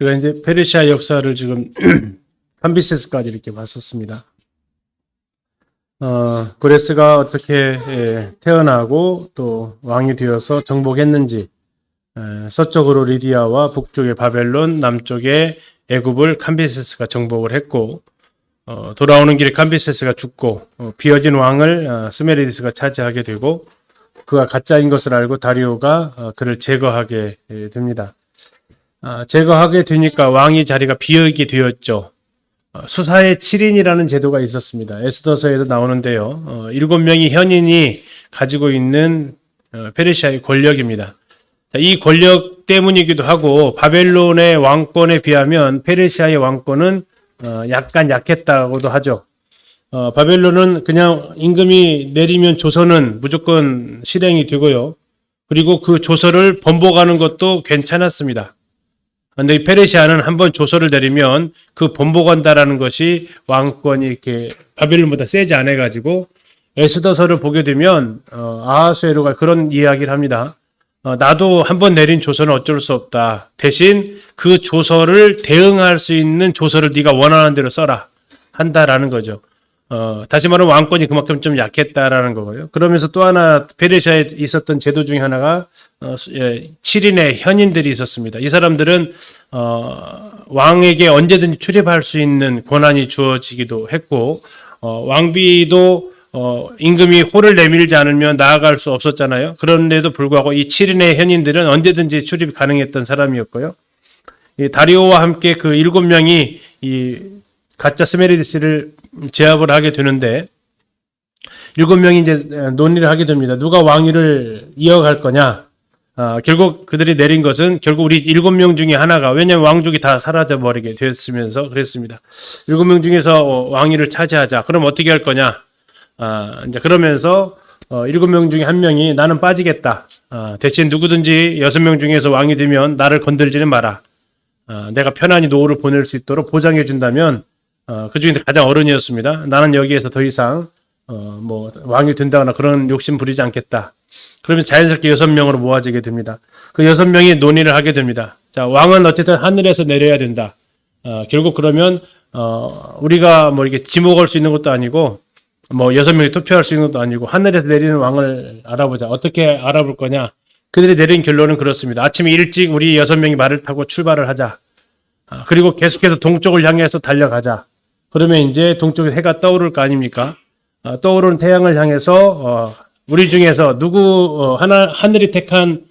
그러니까 이제 페르시아 역사를 지금 캄비세스까지 이렇게 봤었습니다. 고레스가 어떻게 태어나고 또 왕이 되어서 정복했는지, 서쪽으로 리디아와 북쪽에 바벨론, 남쪽에 애굽을 캄비세스가 정복을 했고, 돌아오는 길에 캄비세스가 죽고 비어진 왕을 스메리디스가 차지하게 되고, 그가 가짜인 것을 알고 다리오가 그를 제거하게 됩니다. 제거하게 되니까 왕이 자리가 비어있게 되었죠. 수사의 7인이라는 제도가 있었습니다. 에스더서에도 나오는데요. 7명의 현인이 가지고 있는 페르시아의 권력입니다. 이 권력 때문이기도 하고 바벨론의 왕권에 비하면 페르시아의 왕권은 약간 약했다고도 하죠. 바벨론은 그냥 임금이 내리면 조서는 무조건 실행이 되고요. 그리고 그 조서를 번복하는 것도 괜찮았습니다. 그런데 이 페르시아는 한번 조서를 내리면 그 번복한다라는 것이 왕권이 이렇게 바벨론보다 세지 않아 가지고 에스더서를 보게 되면 아하수에로가 그런 이야기를 합니다. 나도 한번 내린 조서는 어쩔 수 없다. 대신 그 조서를 대응할 수 있는 조서를 네가 원하는 대로 써라 한다라는 거죠. 다시 말하면 왕권이 그만큼 좀 약했다라는 거고요. 그러면서 또 하나 페르시아에 있었던 제도 중에 하나가 7인의 현인들이 있었습니다. 이 사람들은 왕에게 언제든지 출입할 수 있는 권한이 주어지기도 했고, 왕비도 임금이 호를 내밀지 않으면 나아갈 수 없었잖아요. 그런데도 불구하고 이 7인의 현인들은 언제든지 출입이 가능했던 사람이었고요. 이 다리오와 함께 그 7명이 이 가짜 스메리디스를 제압을 하게 되는데 7명이 이제 논의를 하게 됩니다. 누가 왕위를 이어갈 거냐? 결국 그들이 내린 것은 결국 우리 7명 중에 하나가, 왜냐하면 왕족이 다 사라져버리게 됐으면서 그랬습니다. 7명 중에서 왕위를 차지하자. 그럼 어떻게 할 거냐? 이제 그러면서 7명 중에 한 명이 나는 빠지겠다. 대신 누구든지 6명 중에서 왕이 되면 나를 건들지는 마라. 내가 편안히 노후를 보낼 수 있도록 보장해 준다면, 그 중에 가장 어른이었습니다. 나는 여기에서 더 이상 뭐 왕이 된다거나 그런 욕심 부리지 않겠다. 그러면 자연스럽게 6명으로 모아지게 됩니다. 그 6명이 논의를 하게 됩니다. 자, 왕은 어쨌든 하늘에서 내려야 된다. 결국 그러면 우리가 뭐 이렇게 지목할 수 있는 것도 아니고, 뭐 6명이 투표할 수 있는 것도 아니고, 하늘에서 내리는 왕을 알아보자. 어떻게 알아볼 거냐? 그들이 내린 결론은 그렇습니다. 아침에 일찍 우리 6명이 말을 타고 출발을 하자. 그리고 계속해서 동쪽을 향해서 달려가자. 그러면 이제 동쪽에 해가 떠오를 거 아닙니까? 떠오르는 태양을 향해서 우리 중에서 누구 하늘이 택한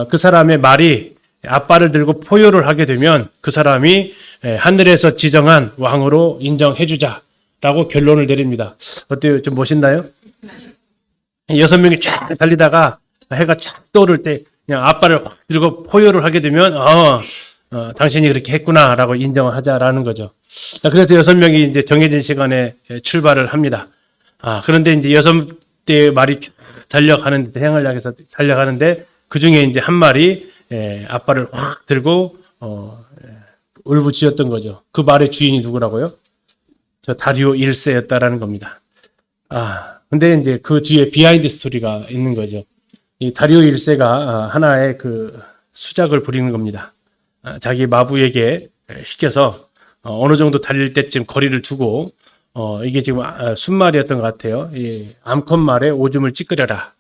그 사람의 말이 앞발을 들고 포효를 하게 되면 그 사람이 하늘에서 지정한 왕으로 인정해 주자라고 결론을 내립니다. 어때요? 좀 멋있나요? 6명이 쫙 달리다가 해가 쫙 떠오를 때 그냥 앞발을 확 들고 포효를 하게 되면 당신이 그렇게 했구나라고 인정을 하자라는 거죠. 그래서 6명이 이제 정해진 시간에 출발을 합니다. 그런데 이제 6대의 말이 쭉 달려가는데, 태양을 향해서 달려가는데, 그 중에 이제 한 말이 앞발을 확 들고 울부짖었던 거죠. 그 말의 주인이 누구라고요? 저 다리오 1세였다라는 겁니다. 근데 이제 그 뒤에 비하인드 스토리가 있는 거죠. 이 다리오 1세가 하나의 그 수작을 부리는 겁니다. 자기 마부에게 시켜서 어느 정도 달릴 때쯤 거리를 두고 이게 지금 순말이었던 것 같아요. 이 암컷말에 오줌을 찌끄려라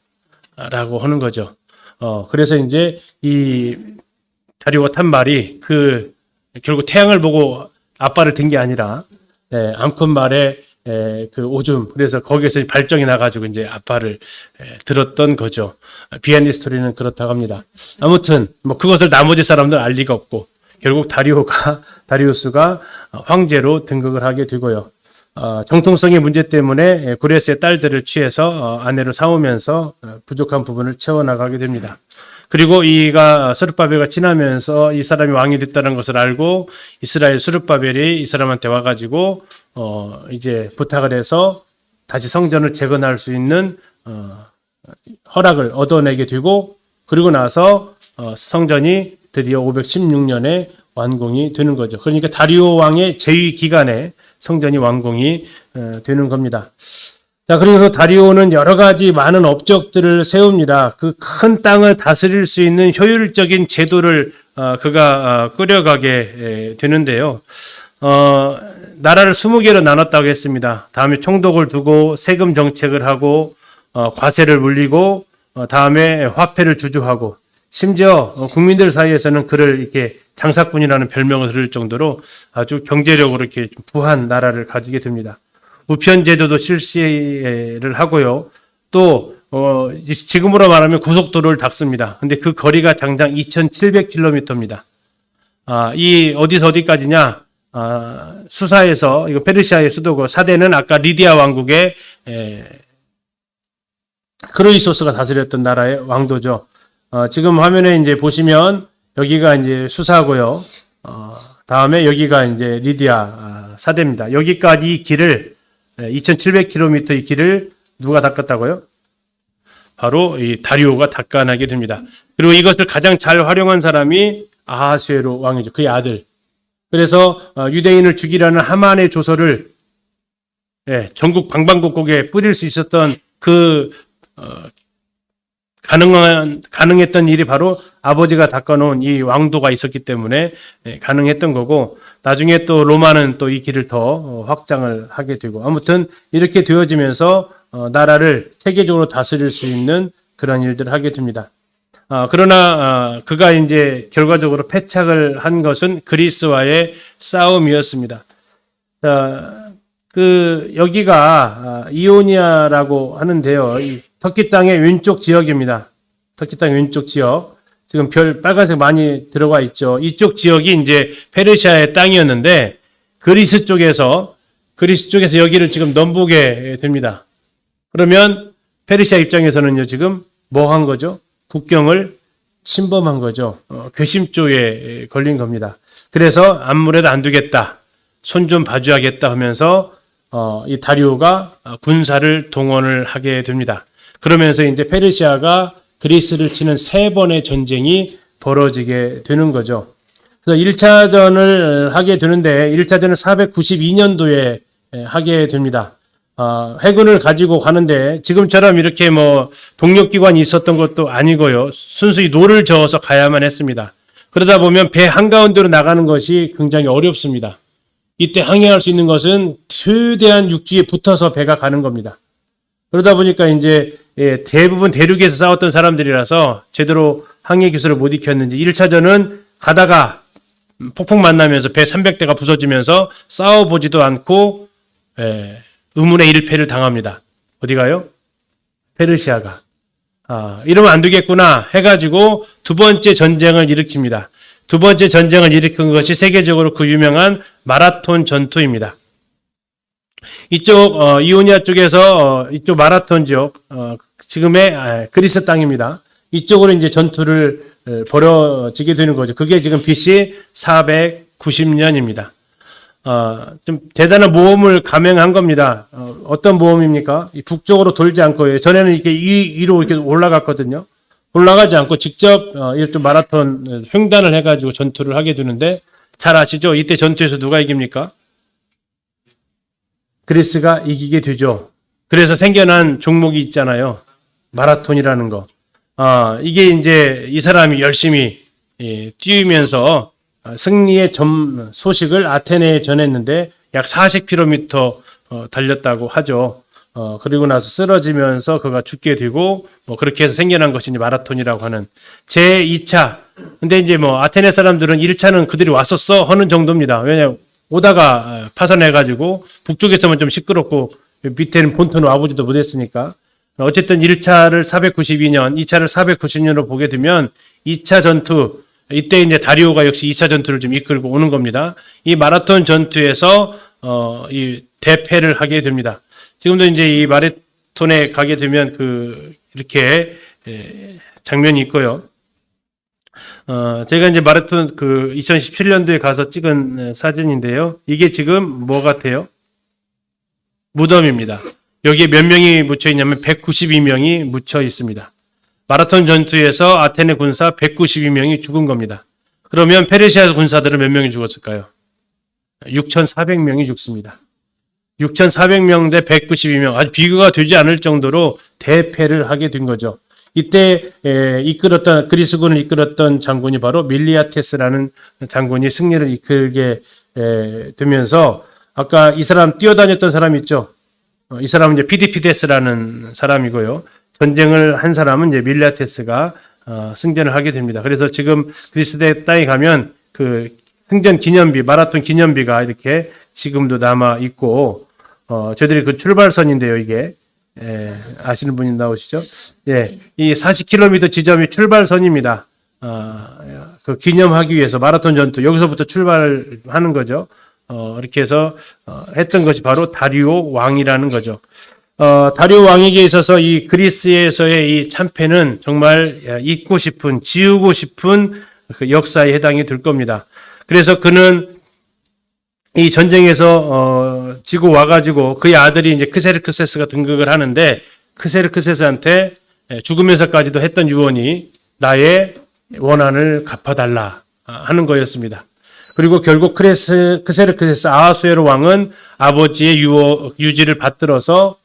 라고 하는 거죠. 그래서 이제 이 다리오가 탄 말이 결국 태양을 보고 앞발을 든 게 아니라 암컷말에 그 오줌, 그래서 거기에서 발정이 나가지고 이제 앞발을 들었던 거죠. 비하인드 스토리는 그렇다고 합니다. 아무튼 뭐 그것을 나머지 사람들 알 리가 없고, 결국 다리우스가 황제로 등극을 하게 되고요. 정통성의 문제 때문에 고레스의 딸들을 취해서 아내로 삼으면서 부족한 부분을 채워나가게 됩니다. 그리고 이가 스룹바벨가 지나면서 이 사람이 왕이 됐다는 것을 알고 이스라엘 스룹바벨이 이 사람한테 와가지고 이제 부탁을 해서 다시 성전을 재건할 수 있는 허락을 얻어내게 되고, 그리고 나서 성전이 드디어 516년에 완공이 되는 거죠. 그러니까 다리오 왕의 재위 기간에 성전이 완공이 되는 겁니다. 자, 그래서 다리오는 여러 가지 많은 업적들을 세웁니다. 그 큰 땅을 다스릴 수 있는 효율적인 제도를 그가 끌어가게 되는데요. 나라를 20개로 나눴다고 했습니다. 다음에 총독을 두고 세금 정책을 하고 과세를 물리고 다음에 화폐를 주주하고 심지어 국민들 사이에서는 그를 이렇게 장사꾼이라는 별명을 들을 정도로 아주 경제력으로 이렇게 부한 나라를 가지게 됩니다. 우편 제도도 실시를 하고요. 또 지금으로 말하면 고속도로를 닦습니다. 근데 그 거리가 장장 2,700km입니다. 이 어디서 어디까지냐? 수사에서 이거 페르시아의 수도고 사대는 아까 리디아 왕국의 크로이소스가 다스렸던 나라의 왕도죠. 지금 화면에 이제 보시면 여기가 이제 수사고요. 다음에 여기가 이제 리디아 사대입니다. 여기까지 이 길을 2,700km 이 길을 누가 닦았다고요? 바로 이 다리오가 닦아나게 됩니다. 그리고 이것을 가장 잘 활용한 사람이 아하수에로 왕이죠. 그의 아들. 그래서 유대인을 죽이라는 하만의 조서를 전국 방방곡곡에 뿌릴 수 있었던 그 가능했던 일이 바로 아버지가 닦아놓은 이 왕도가 있었기 때문에 가능했던 거고, 나중에 또 로마는 또 이 길을 더 확장을 하게 되고, 아무튼 이렇게 되어지면서 나라를 체계적으로 다스릴 수 있는 그런 일들을 하게 됩니다. 그러나 그가 이제 결과적으로 패착을 한 것은 그리스와의 싸움이었습니다. 여기가 이오니아라고 하는데요. 이 터키 땅의 왼쪽 지역입니다. 터키 땅 왼쪽 지역. 지금 별 빨간색 많이 들어가 있죠. 이쪽 지역이 이제 페르시아의 땅이었는데 그리스 쪽에서 여기를 지금 넘보게 됩니다. 그러면 페르시아 입장에서는요, 지금 뭐 한 거죠? 국경을 침범한 거죠. 괘씸죄에 걸린 겁니다. 그래서 아무래도 안 되겠다. 손 좀 봐줘야겠다 하면서 이 다리오가 군사를 동원을 하게 됩니다. 그러면서 이제 페르시아가 그리스를 치는 3번의 전쟁이 벌어지게 되는 거죠. 그래서 1차전을 하게 되는데 1차전을 492년도에 하게 됩니다. 해군을 가지고 가는데 지금처럼 이렇게 뭐 동력기관이 있었던 것도 아니고요. 순수히 노를 저어서 가야만 했습니다. 그러다 보면 배 한가운데로 나가는 것이 굉장히 어렵습니다. 이때 항해할 수 있는 것은 최대한 육지에 붙어서 배가 가는 겁니다. 그러다 보니까 이제 대부분 대륙에서 싸웠던 사람들이라서 제대로 항해 기술을 못 익혔는지 1차전은 가다가 폭풍 만나면서 배 300대가 부서지면서 싸워보지도 않고 의문의 일패를 당합니다. 어디 가요? 페르시아가. 이러면 안 되겠구나 해가지고 두 번째 전쟁을 일으킵니다. 두 번째 전쟁을 일으킨 것이 세계적으로 그 유명한 마라톤 전투입니다. 이쪽 이오니아 쪽에서 이쪽 마라톤 지역, 지금의 그리스 땅입니다. 이쪽으로 이제 전투를 벌어지게 되는 거죠. 그게 지금 BC 490년입니다. 좀 대단한 모험을 감행한 겁니다. 어떤 모험입니까? 북쪽으로 돌지 않고, 전에는 이렇게 위로 이렇게 올라갔거든요. 올라가지 않고 직접 이렇게 마라톤 횡단을 해가지고 전투를 하게 되는데, 잘 아시죠? 이때 전투에서 누가 이깁니까? 그리스가 이기게 되죠. 그래서 생겨난 종목이 있잖아요. 마라톤이라는 거. 이게 이제 이 사람이 열심히 뛰면서 승리의 소식을 아테네에 전했는데 약 40km 달렸다고 하죠. 그리고 나서 쓰러지면서 그가 죽게 되고 그렇게 해서 생겨난 것이 이제 마라톤이라고 하는 제2차. 근데 이제 아테네 사람들은 1차는 그들이 왔었어 하는 정도입니다. 왜냐하면 오다가 파산해가지고 북쪽에서만 좀 시끄럽고 밑에는 본토는 와보지도 못했으니까. 어쨌든 1차를 492년, 2차를 490년으로 보게 되면 2차 전투, 이때 이제 다리오가 역시 2차 전투를 좀 이끌고 오는 겁니다. 이 마라톤 전투에서 이 대패를 하게 됩니다. 지금도 이제 이 마라톤에 가게 되면 이렇게 장면이 있고요. 제가 이제 마라톤 2017년도에 가서 찍은 사진인데요. 이게 지금 뭐 같아요? 무덤입니다. 여기에 몇 명이 묻혀 있냐면 192명이 묻혀 있습니다. 마라톤 전투에서 아테네 군사 192명이 죽은 겁니다. 그러면 페르시아 군사들은 몇 명이 죽었을까요? 6,400명이 죽습니다. 6,400명 대 192명. 아주 비교가 되지 않을 정도로 대패를 하게 된 거죠. 이때 이끌었던 그리스군을 이끌었던 장군이 바로 밀리아테스라는 장군이 승리를 이끌게 되면서 아까 이 사람 뛰어다녔던 사람 있죠. 이 사람은 이제 피디피데스라는 사람이고요. 전쟁을 한 사람은 이제 밀리아테스가 승전을 하게 됩니다. 그래서 지금 그리스 땅에 가면 그 승전 기념비, 마라톤 기념비가 이렇게 지금도 남아 있고, 저희들이 그 출발선인데요, 이게. 아시는 분이 나오시죠? 예, 이 40km 지점이 출발선입니다. 그 기념하기 위해서 마라톤 전투, 여기서부터 출발하는 거죠. 이렇게 해서 했던 것이 바로 다리오 왕이라는 거죠. 다리오 왕에게 있어서 이 그리스에서의 이 참패는 정말 잊고 싶은, 지우고 싶은 그 역사에 해당이 될 겁니다. 그래서 그는 이 전쟁에서 지고 와가지고 그의 아들이 이제 크세르크세스가 등극을 하는데 크세르크세스한테 죽으면서까지도 했던 유언이 나의 원한을 갚아달라 하는 거였습니다. 그리고 결국 크세르크세스 아하수에로 왕은 아버지의 유지를 받들어서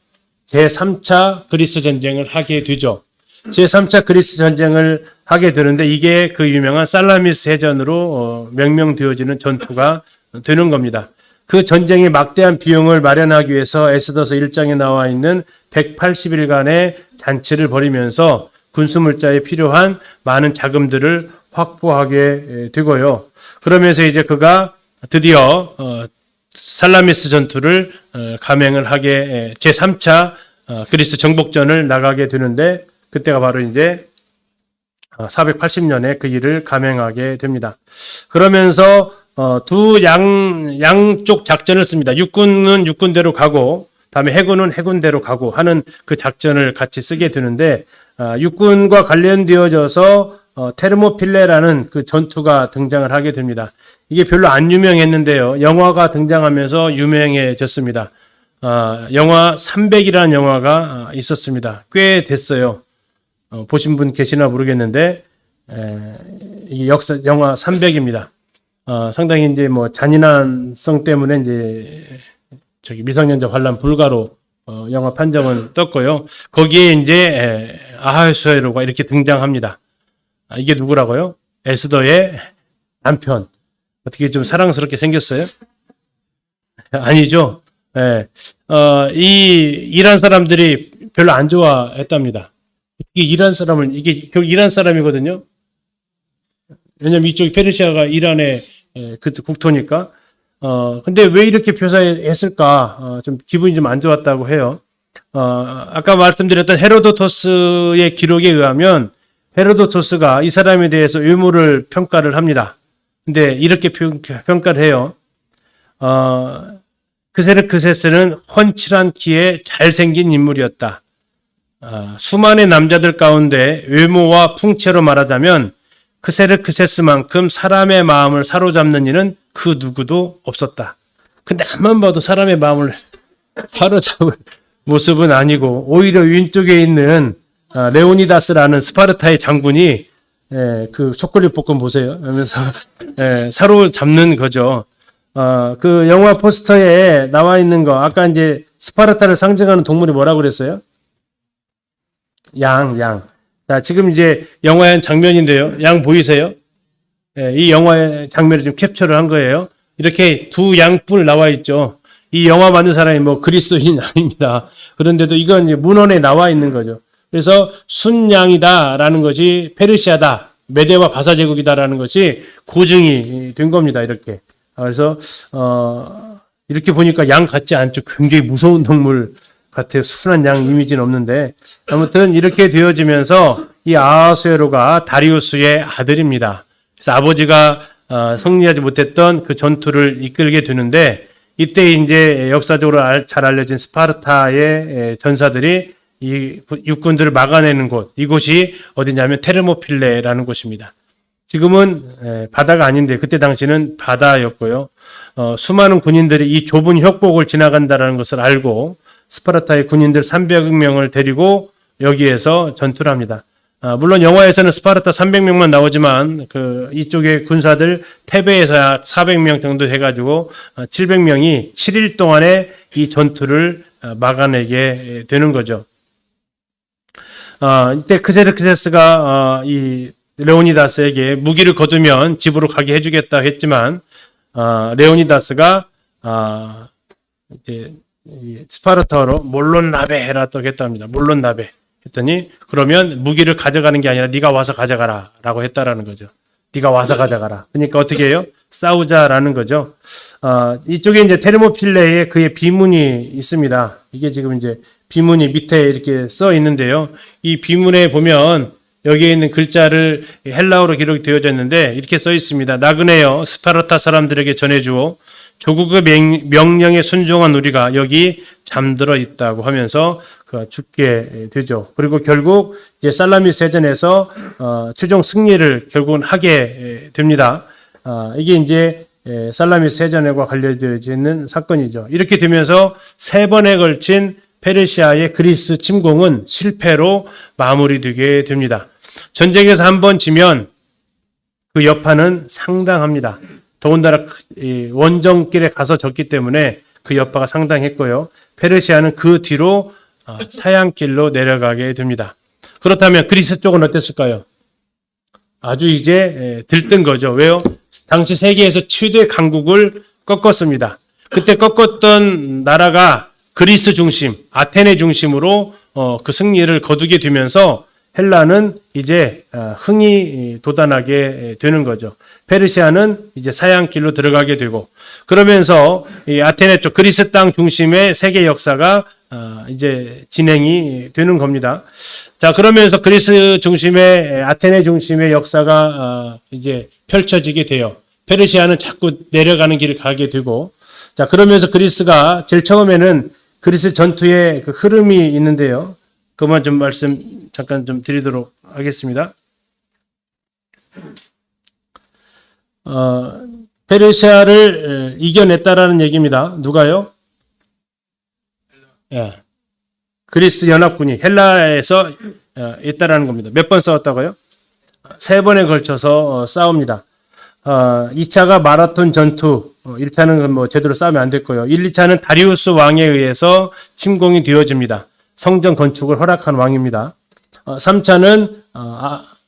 제3차 그리스 전쟁을 하게 되죠. 제3차 그리스 전쟁을 하게 되는데 이게 그 유명한 살라미스 해전으로 명명되어지는 전투가 되는 겁니다. 그 전쟁의 막대한 비용을 마련하기 위해서 에스더서 1장에 나와 있는 180일간의 잔치를 벌이면서 군수물자에 필요한 많은 자금들을 확보하게 되고요. 그러면서 이제 그가 드디어 살라미스 전투를 감행을 하게 제3차 그리스 정복전을 나가게 되는데 그때가 바로 이제 480년에 그 일을 감행하게 됩니다. 그러면서 두 양쪽 작전을 씁니다. 육군은 육군대로 가고 다음에 해군은 해군대로 가고 하는 그 작전을 같이 쓰게 되는데 육군과 관련되어져서 테르모필레라는 그 전투가 등장을 하게 됩니다. 이게 별로 안 유명했는데요. 영화가 등장하면서 유명해졌습니다. 영화 300이라는 영화가 있었습니다. 꽤 됐어요. 보신 분 계시나 모르겠는데 이게 영화 300입니다. 상당히 이제 뭐 잔인한성 때문에 이제 미성년자 관람 불가로 영화 판정을 떴고요. 거기에 이제 아하수에로가 이렇게 등장합니다. 이게 누구라고요? 에스더의 남편. 어떻게 좀 사랑스럽게 생겼어요? 아니죠. 이 이란 사람들이 별로 안 좋아했답니다. 이게 이란 사람을 이게 결국 이란 사람이거든요. 왜냐면 이쪽이 페르시아가 이란의 그 국토니까. 근데 왜 이렇게 묘사했을까? 좀 기분이 좀 안 좋았다고 해요. 아까 말씀드렸던 헤로도토스의 기록에 의하면 헤로도토스가 이 사람에 대해서 외모를 평가를 합니다. 근데 이렇게 평가를 해요. 크세르크세스는 훤칠한 키에 잘생긴 인물이었다. 수많은 남자들 가운데 외모와 풍채로 말하자면 크세르크세스만큼 사람의 마음을 사로잡는 이는 그 누구도 없었다. 근데 앞만 봐도 사람의 마음을 사로잡을 모습은 아니고 오히려 왼쪽에 있는 레오니다스라는 스파르타의 장군이 그 초콜릿 볶음 보세요. 하면서 사로잡는 거죠. 그 영화 포스터에 나와 있는 거 아까 이제 스파르타를 상징하는 동물이 뭐라고 그랬어요? 양. 자, 지금 이제 영화의 한 장면인데요. 양 보이세요? 이 영화의 장면을 지금 캡처를 한 거예요. 이렇게 두 양뿔 나와 있죠. 이 영화 만든 사람이 뭐 그리스도인 아닙니다. 그런데도 이건 이제 문헌에 나와 있는 거죠. 그래서 순양이다라는 것이 페르시아다, 메데와 바사 제국이다라는 것이 고증이 된 겁니다. 이렇게. 그래서 이렇게 보니까 양 같지 않죠. 굉장히 무서운 동물 같아요. 순한 양 이미지는 없는데 아무튼 이렇게 되어지면서 이 아하수에로가 다리우스의 아들입니다. 그래서 아버지가 승리하지 못했던 그 전투를 이끌게 되는데 이때 이제 역사적으로 잘 알려진 스파르타의 전사들이 이 육군들을 막아내는 곳, 이곳이 어디냐면 테르모필레라는 곳입니다. 지금은 바다가 아닌데 그때 당시는 바다였고요. 수많은 군인들이 이 좁은 협곡을 지나간다는 것을 알고 스파르타의 군인들 300명을 데리고 여기에서 전투를 합니다. 물론 영화에서는 스파르타 300명만 나오지만 그 이쪽의 군사들 테베에서 약 400명 정도 해가지고 700명이 7일 동안에 이 전투를 막아내게 되는 거죠. 이때 크세르크세스가 이 레오니다스에게 무기를 거두면 집으로 가게 해주겠다 했지만 레오니다스가 이제 스파르타어로 몰론나베 해라 또 했답니다. 몰론나베 했더니 그러면 무기를 가져가는 게 아니라 네가 와서 가져가라라고 했다라는 거죠. 네가 와서 가져가라. 그러니까 어떻게 해요? 싸우자라는 거죠. 이쪽에 이제 테르모필레에 그의 비문이 있습니다. 이게 지금 이제 비문이 밑에 이렇게 써 있는데요. 이 비문에 보면 여기에 있는 글자를 헬라어로 기록되어져 있는데 이렇게 써 있습니다. 나그네여 스파르타 사람들에게 전해주오. 조국의 명령에 순종한 우리가 여기 잠들어 있다고 하면서 죽게 되죠. 그리고 결국 이제 살라미스 해전에서 최종 승리를 결국은 하게 됩니다. 이게 이제 살라미스 해전과 관련되어 있는 사건이죠. 이렇게 되면서 세 번에 걸친 페르시아의 그리스 침공은 실패로 마무리되게 됩니다. 전쟁에서 한 번 지면 그 여파는 상당합니다. 더군다나 원정길에 가서 졌기 때문에 그 여파가 상당했고요. 페르시아는 그 뒤로 사양길로 내려가게 됩니다. 그렇다면 그리스 쪽은 어땠을까요? 아주 이제 들뜬 거죠. 왜요? 당시 세계에서 최대 강국을 꺾었습니다. 그때 꺾었던 나라가 그리스 중심, 아테네 중심으로 그 승리를 거두게 되면서 헬라는 이제 흥이 돋아나게 되는 거죠. 페르시아는 이제 사양길로 들어가게 되고 그러면서 이 아테네 쪽 그리스 땅 중심의 세계 역사가 이제 진행이 되는 겁니다. 자, 그러면서 그리스 중심의 아테네 중심의 역사가 이제 펼쳐지게 돼요. 페르시아는 자꾸 내려가는 길을 가게 되고 자, 그러면서 그리스가 제일 처음에는 그리스 전투의 그 흐름이 있는데요. 그만 좀 말씀 잠깐 좀 드리도록 하겠습니다. 페르시아를 이겨냈다라는 얘기입니다. 누가요? 예. 그리스 연합군이 헬라에서 있다라는 겁니다. 몇 번 싸웠다고요? 3번에 걸쳐서 싸웁니다. 2차가 마라톤 전투, 1차는 뭐 제대로 싸우면 안 됐고요. 1, 2차는 다리우스 왕에 의해서 침공이 되어집니다. 성전 건축을 허락한 왕입니다. 3차는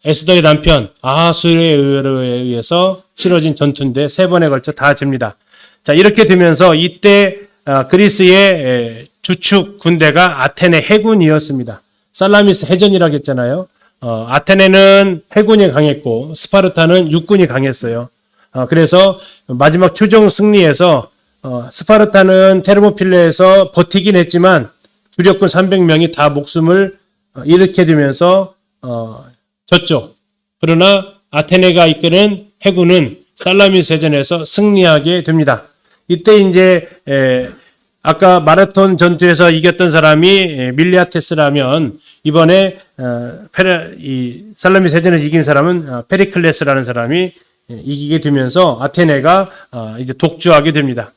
에스더의 남편 아하수에 의해서 치러진 전투인데 3번에 걸쳐 다 집니다. 자, 이렇게 되면서 이때 그리스의 주축 군대가 아테네 해군이었습니다. 살라미스 해전이라고 했잖아요. 아테네는 해군이 강했고 스파르타는 육군이 강했어요. 그래서 마지막 최종 승리에서 스파르타는 테르모필레에서 버티긴 했지만 주력군 300명이 다 목숨을 잃게 되면서 졌죠. 그러나 아테네가 이끄는 해군은 살라미스 해전에서 승리하게 됩니다. 이때 이제 아까 마라톤 전투에서 이겼던 사람이 밀리아테스라면 이번에 이 살라미스 해전에서 이긴 사람은 페리클레스라는 사람이 이기게 되면서 아테네가 이제 독주하게 됩니다.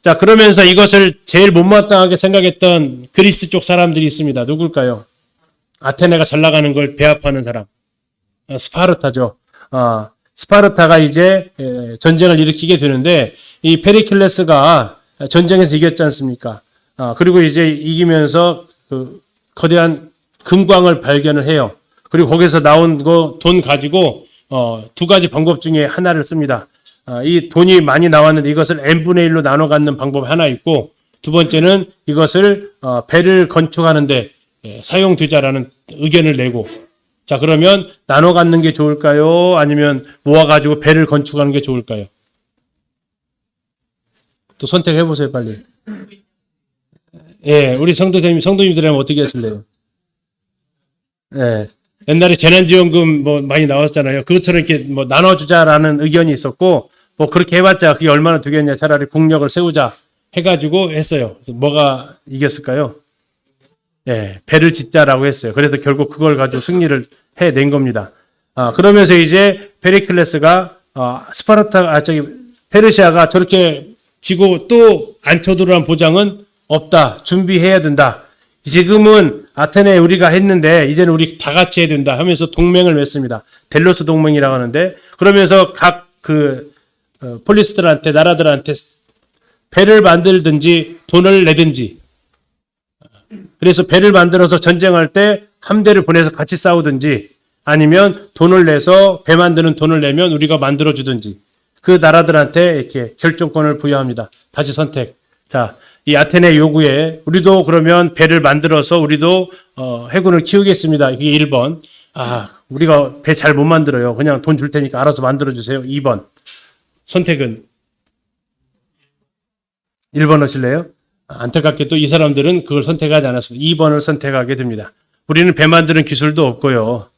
자, 그러면서 이것을 제일 못마땅하게 생각했던 그리스 쪽 사람들이 있습니다. 누굴까요? 아테네가 잘 나가는 걸 배합하는 사람. 스파르타죠. 스파르타가 이제 전쟁을 일으키게 되는데 이 페리클레스가 전쟁에서 이겼지 않습니까? 그리고 이제 이기면서 그 거대한 금광을 발견을 해요. 그리고 거기서 나온 거 돈 가지고 2가지 방법 중에 하나를 씁니다. 이 돈이 많이 나왔는데 이것을 n분의 1로 나눠 갖는 방법이 하나 있고 두 번째는 이것을 배를 건축하는데 사용되자라는 의견을 내고 자, 그러면 나눠 갖는 게 좋을까요? 아니면 모아 가지고 배를 건축하는 게 좋을까요? 또 선택해 보세요, 빨리. 예, 우리 성도님들이라면 어떻게 하실래요? 예. 옛날에 재난지원금 뭐 많이 나왔잖아요. 그것처럼 이렇게 뭐 나눠주자라는 의견이 있었고, 뭐 그렇게 해봤자 그게 얼마나 되겠냐. 차라리 국력을 세우자 해가지고 했어요. 그래서 뭐가 이겼을까요? 예, 배를 짓자라고 했어요. 그래도 결국 그걸 가지고 승리를 해낸 겁니다. 그러면서 이제 페리클레스가 페르시아가 저렇게 지고 또 안 쳐들어간 보장은 없다. 준비해야 된다. 지금은 아테네 우리가 했는데 이제는 우리 다 같이 해야 된다 하면서 동맹을 맺습니다. 델로스 동맹이라고 하는데 그러면서 각 폴리스들한테 나라들한테 배를 만들든지 돈을 내든지 그래서 배를 만들어서 전쟁할 때 함대를 보내서 같이 싸우든지 아니면 돈을 내서 배 만드는 돈을 내면 우리가 만들어 주든지 그 나라들한테 이렇게 결정권을 부여합니다. 다시 선택. 자, 이 아테네 요구에 우리도 그러면 배를 만들어서 우리도 해군을 키우겠습니다. 이게 1번. 우리가 배 잘 못 만들어요. 그냥 돈 줄 테니까 알아서 만들어 주세요. 2번. 선택은 1번 하실래요? 안타깝게도 이 사람들은 그걸 선택하지 않았습니다. 2번을 선택하게 됩니다. 우리는 배 만드는 기술도 없고요.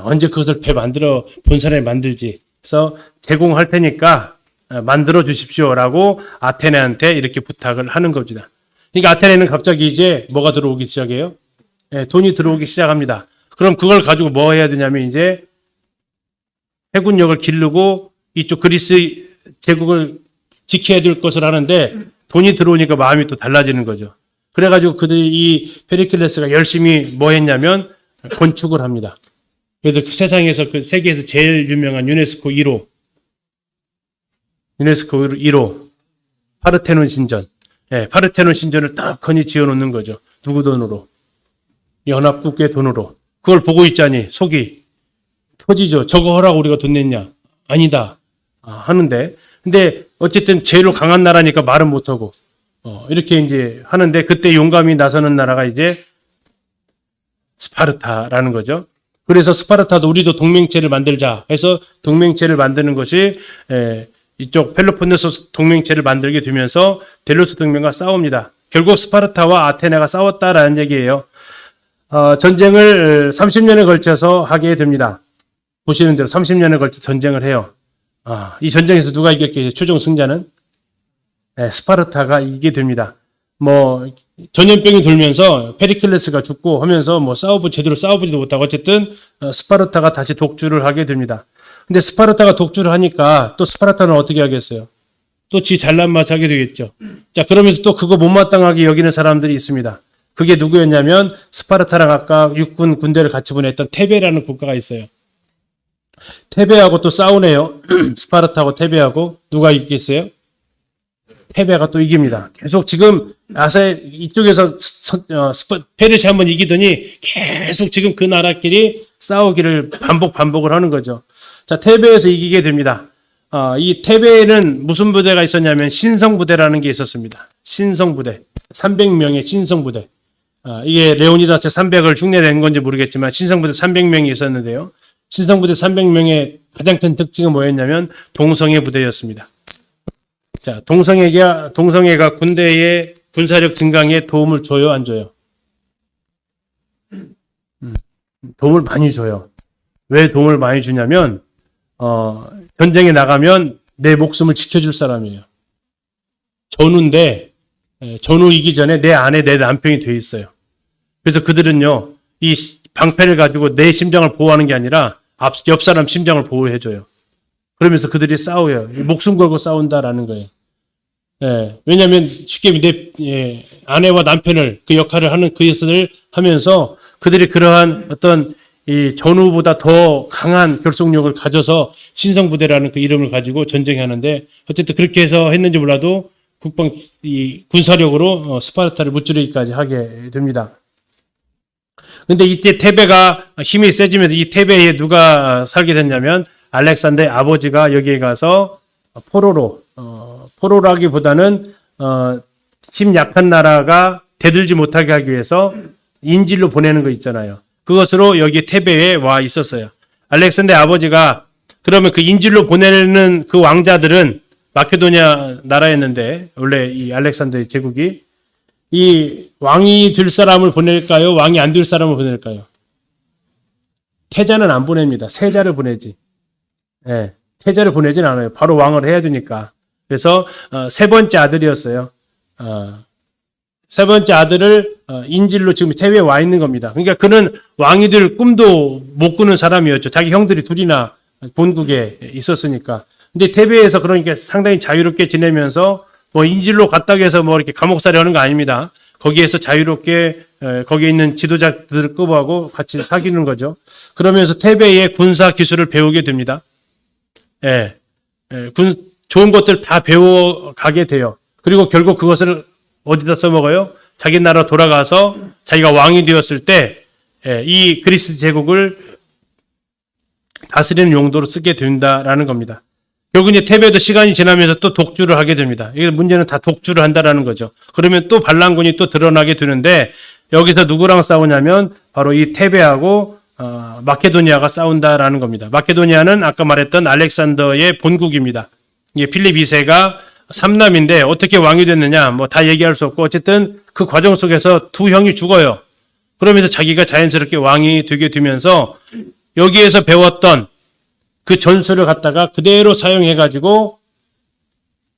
언제 그것을 배 만들어 본 사람이 만들지. 그래서 제공할 테니까 만들어 주십시오라고 아테네한테 이렇게 부탁을 하는 겁니다. 그러니까 아테네는 갑자기 이제 뭐가 들어오기 시작해요? 돈이 들어오기 시작합니다. 그럼 그걸 가지고 뭐 해야 되냐면 이제 해군력을 기르고 이쪽 그리스 제국을 지켜야 될 것을 하는데 돈이 들어오니까 마음이 또 달라지는 거죠. 그래가지고 그들이 이 페리클레스가 열심히 뭐 했냐면 건축을 합니다. 그래서 그 세상에서 그 세계에서 제일 유명한 유네스코 1호 파르테논 신전. 파르테논 신전을 딱 건이 지어 놓는 거죠. 누구 돈으로? 연합국의 돈으로. 그걸 보고 있자니 속이 터지죠. 저거 하라고 우리가 돈 냈냐? 아니다. 하는데 근데 어쨌든 제일 강한 나라니까 말은 못하고 이렇게 이제 하는데 그때 용감히 나서는 나라가 이제 스파르타라는 거죠. 그래서 스파르타도 우리도 동맹체를 만들자 해서 동맹체를 만드는 것이 이쪽 펠로폰네소스 동맹체를 만들게 되면서 델로스 동맹과 싸웁니다. 결국 스파르타와 아테네가 싸웠다라는 얘기예요. 전쟁을 30년에 걸쳐서 하게 됩니다. 보시는 대로 30년에 걸쳐 전쟁을 해요. 이 전쟁에서 누가 이겼겠어요? 최종 승자는 스파르타가 이기게 됩니다. 뭐 전염병이 돌면서 페리클레스가 죽고 하면서 뭐 제대로 싸워보지도 못하고 어쨌든 스파르타가 다시 독주를 하게 됩니다. 근데 스파르타가 독주를 하니까 또 스파르타는 어떻게 하겠어요? 또 지 잘난 맛 하게 되겠죠. 자, 그러면서 또 그거 못마땅하게 여기는 사람들이 있습니다. 그게 누구였냐면 스파르타랑 아까 육군 군대를 같이 보냈던 테베라는 국가가 있어요. 테베하고 또 싸우네요. 스파르타하고 테베하고 누가 이기겠어요? 테베가 또 이깁니다. 계속 지금 이쪽에서 페르시아 한번 이기더니 계속 지금 그 나라끼리 싸우기를 반복을 하는 거죠. 자, 테베에서 이기게 됩니다. 이 테베에는 무슨 부대가 있었냐면 신성부대라는 게 있었습니다. 신성부대. 300명의 신성부대. 이게 레오니다스 300을 흉내낸 건지 모르겠지만 신성부대 300명이 있었는데요. 신성부대 300명의 가장 큰 특징은 뭐였냐면 동성애 부대였습니다. 자, 동성애가 군대의 군사력 증강에 도움을 줘요, 안 줘요? 도움을 많이 줘요. 왜 도움을 많이 주냐면 전쟁에 나가면 내 목숨을 지켜줄 사람이에요. 전우인데 전우이기 전에 내 안에 내 남편이 돼 있어요. 그래서 그들은요, 이 방패를 가지고 내 심장을 보호하는 게 아니라 옆 사람 심장을 보호해줘요. 그러면서 그들이 싸워요. 목숨 걸고 싸운다라는 거예요. 왜냐하면 쉽게 내 아내와 남편을 그 역할을 하는 그것을 하면서 그들이 그러한 어떤 이 전우보다 더 강한 결속력을 가져서 신성부대라는 그 이름을 가지고 전쟁하는데 어쨌든 그렇게 해서 했는지 몰라도 군사력으로 스파르타를 무찌르기까지 하게 됩니다. 근데 이때 테베가 힘이 세지면서 이 테베에 누가 살게 됐냐면 알렉산더의 아버지가 여기에 가서 포로라기보다는 힘 약한 나라가 대들지 못하게 하기 위해서 인질로 보내는 거 있잖아요. 그것으로 여기 테베에 와 있었어요. 알렉산더의 아버지가 그러면 그 인질로 보내는 그 왕자들은 마케도니아 나라였는데 원래 이 알렉산더의 제국이 이 왕이 될 사람을 보낼까요? 왕이 안 될 사람을 보낼까요? 태자는 안 보냅니다. 세자를 보내지. 태자를 보내진 않아요. 바로 왕을 해야 되니까. 그래서 세 번째 아들이었어요. 세 번째 아들을 인질로 지금 테베에 와 있는 겁니다. 그러니까 그는 왕이 될 꿈도 못 꾸는 사람이었죠. 자기 형들이 둘이나 본국에 있었으니까. 근데 테베에서 그러니까 상당히 자유롭게 지내면서 뭐 인질로 갔다고 해서 뭐 이렇게 감옥살이 하는 거 아닙니다. 거기에서 자유롭게 거기에 있는 지도자들을 끄부하고 같이 사귀는 거죠. 그러면서 테베의 군사 기술을 배우게 됩니다. 좋은 것들 다 배워가게 돼요. 그리고 결국 그것을 어디다 써먹어요? 자기 나라 돌아가서 자기가 왕이 되었을 때 이 그리스 제국을 다스리는 용도로 쓰게 된다라는 겁니다. 결국 이제 테베도 시간이 지나면서 또 독주를 하게 됩니다. 이 문제는 다 독주를 한다라는 거죠. 그러면 또 반란군이 또 드러나게 되는데 여기서 누구랑 싸우냐면 바로 이 테베하고 마케도니아가 싸운다라는 겁니다. 마케도니아는 아까 말했던 알렉산더의 본국입니다. 이게 필립 2세가 삼남인데 어떻게 왕이 됐느냐 뭐 다 얘기할 수 없고 어쨌든 그 과정 속에서 두 형이 죽어요. 그러면서 자기가 자연스럽게 왕이 되게 되면서 여기에서 배웠던 그 전술을 갖다가 그대로 사용해가지고